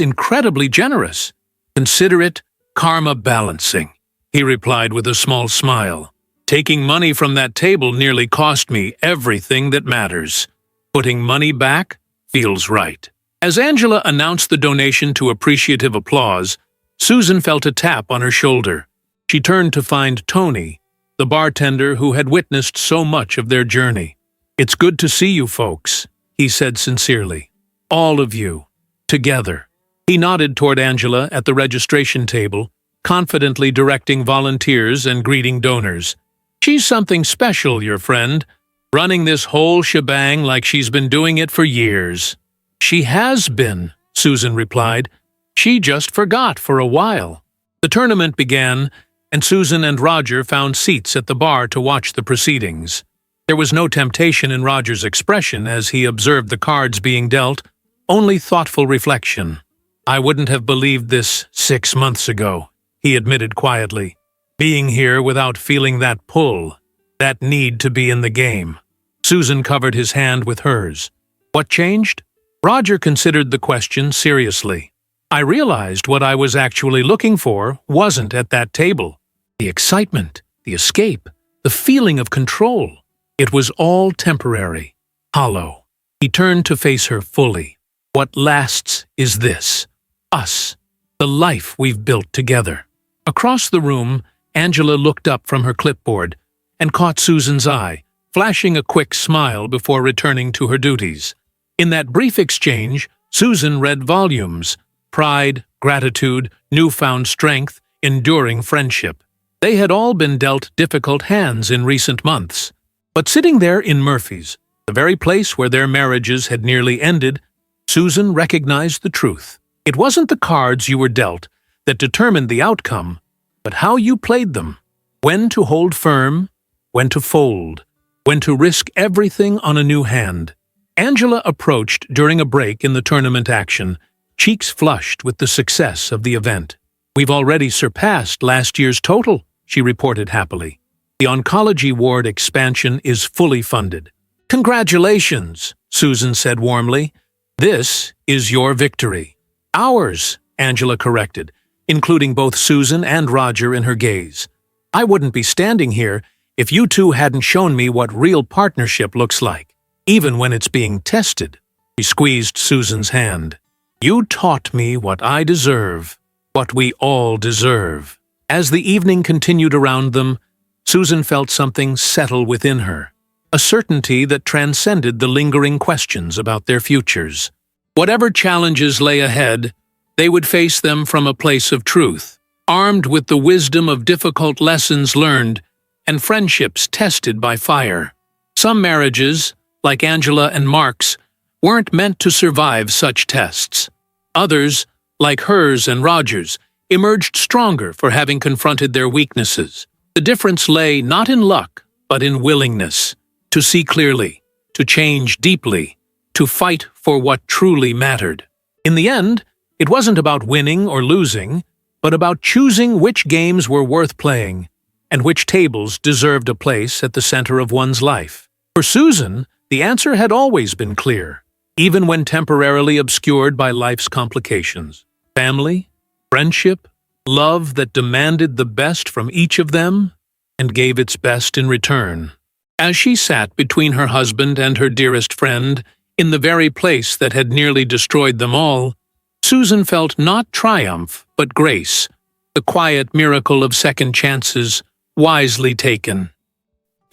incredibly generous. Consider it karma balancing," he replied with a small smile. "Taking money from that table nearly cost me everything that matters. Putting money back feels right." As Angela announced the donation to appreciative applause, Susan felt a tap on her shoulder. She turned to find Tony, the bartender who had witnessed so much of their journey. "It's good to see you folks," he said sincerely. "All of you. Together." He nodded toward Angela at the registration table, confidently directing volunteers and greeting donors. "She's something special, your friend, running this whole shebang like she's been doing it for years." "She has been," Susan replied. "She just forgot for a while." The tournament began, and Susan and Roger found seats at the bar to watch the proceedings. There was no temptation in Roger's expression as he observed the cards being dealt, only thoughtful reflection. "I wouldn't have believed this 6 months ago," he admitted quietly. "Being here without feeling that pull, that need to be in the game." Susan covered his hand with hers. "What changed?" Roger considered the question seriously. "I realized what I was actually looking for wasn't at that table. The excitement, the escape, the feeling of control. It was all temporary, hollow." He turned to face her fully. "What lasts is this. Us. The life we've built together." Across the room, Angela looked up from her clipboard and caught Susan's eye, flashing a quick smile before returning to her duties. In that brief exchange, Susan read volumes: pride, gratitude, newfound strength, enduring friendship. They had all been dealt difficult hands in recent months. But sitting there in Murphy's, the very place where their marriages had nearly ended, Susan recognized the truth. It wasn't the cards you were dealt that determined the outcome, but how you played them. When to hold firm, when to fold, when to risk everything on a new hand. Angela approached during a break in the tournament action, cheeks flushed with the success of the event. "We've already surpassed last year's total," she reported happily. "The oncology ward expansion is fully funded." "Congratulations," Susan said warmly. "This is your victory. Ours, Angela corrected, including both Susan and Roger in her gaze. I wouldn't be standing here if you two hadn't shown me what real partnership looks like, even when it's being tested. He squeezed Susan's hand. You taught me what I deserve, what we all deserve. As the evening continued around them, Susan felt something settle within her, a certainty that transcended the lingering questions about their futures. Whatever challenges lay ahead, they would face them from a place of truth, armed with the wisdom of difficult lessons learned and friendships tested by fire. Some marriages, like Angela and Mark's, weren't meant to survive such tests. Others, like hers and Roger's, emerged stronger for having confronted their weaknesses. The difference lay not in luck, but in willingness to see clearly, to change deeply, to fight for what truly mattered. In the end, it wasn't about winning or losing, but about choosing which games were worth playing and which tables deserved a place at the center of one's life. For Susan, the answer had always been clear, even when temporarily obscured by life's complications. Family, friendship, love that demanded the best from each of them and gave its best in return. As she sat between her husband and her dearest friend, in the very place that had nearly destroyed them all, Susan felt not triumph, but grace, the quiet miracle of second chances, wisely taken.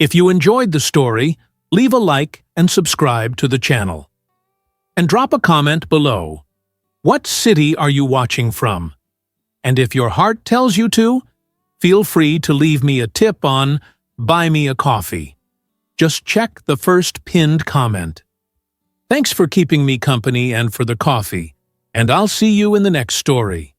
If you enjoyed the story, leave a like and subscribe to the channel. And drop a comment below. What city are you watching from? And if your heart tells you to, feel free to leave me a tip on Buy Me a Coffee. Just check the first pinned comment. Thanks for keeping me company and for the coffee, and I'll see you in the next story.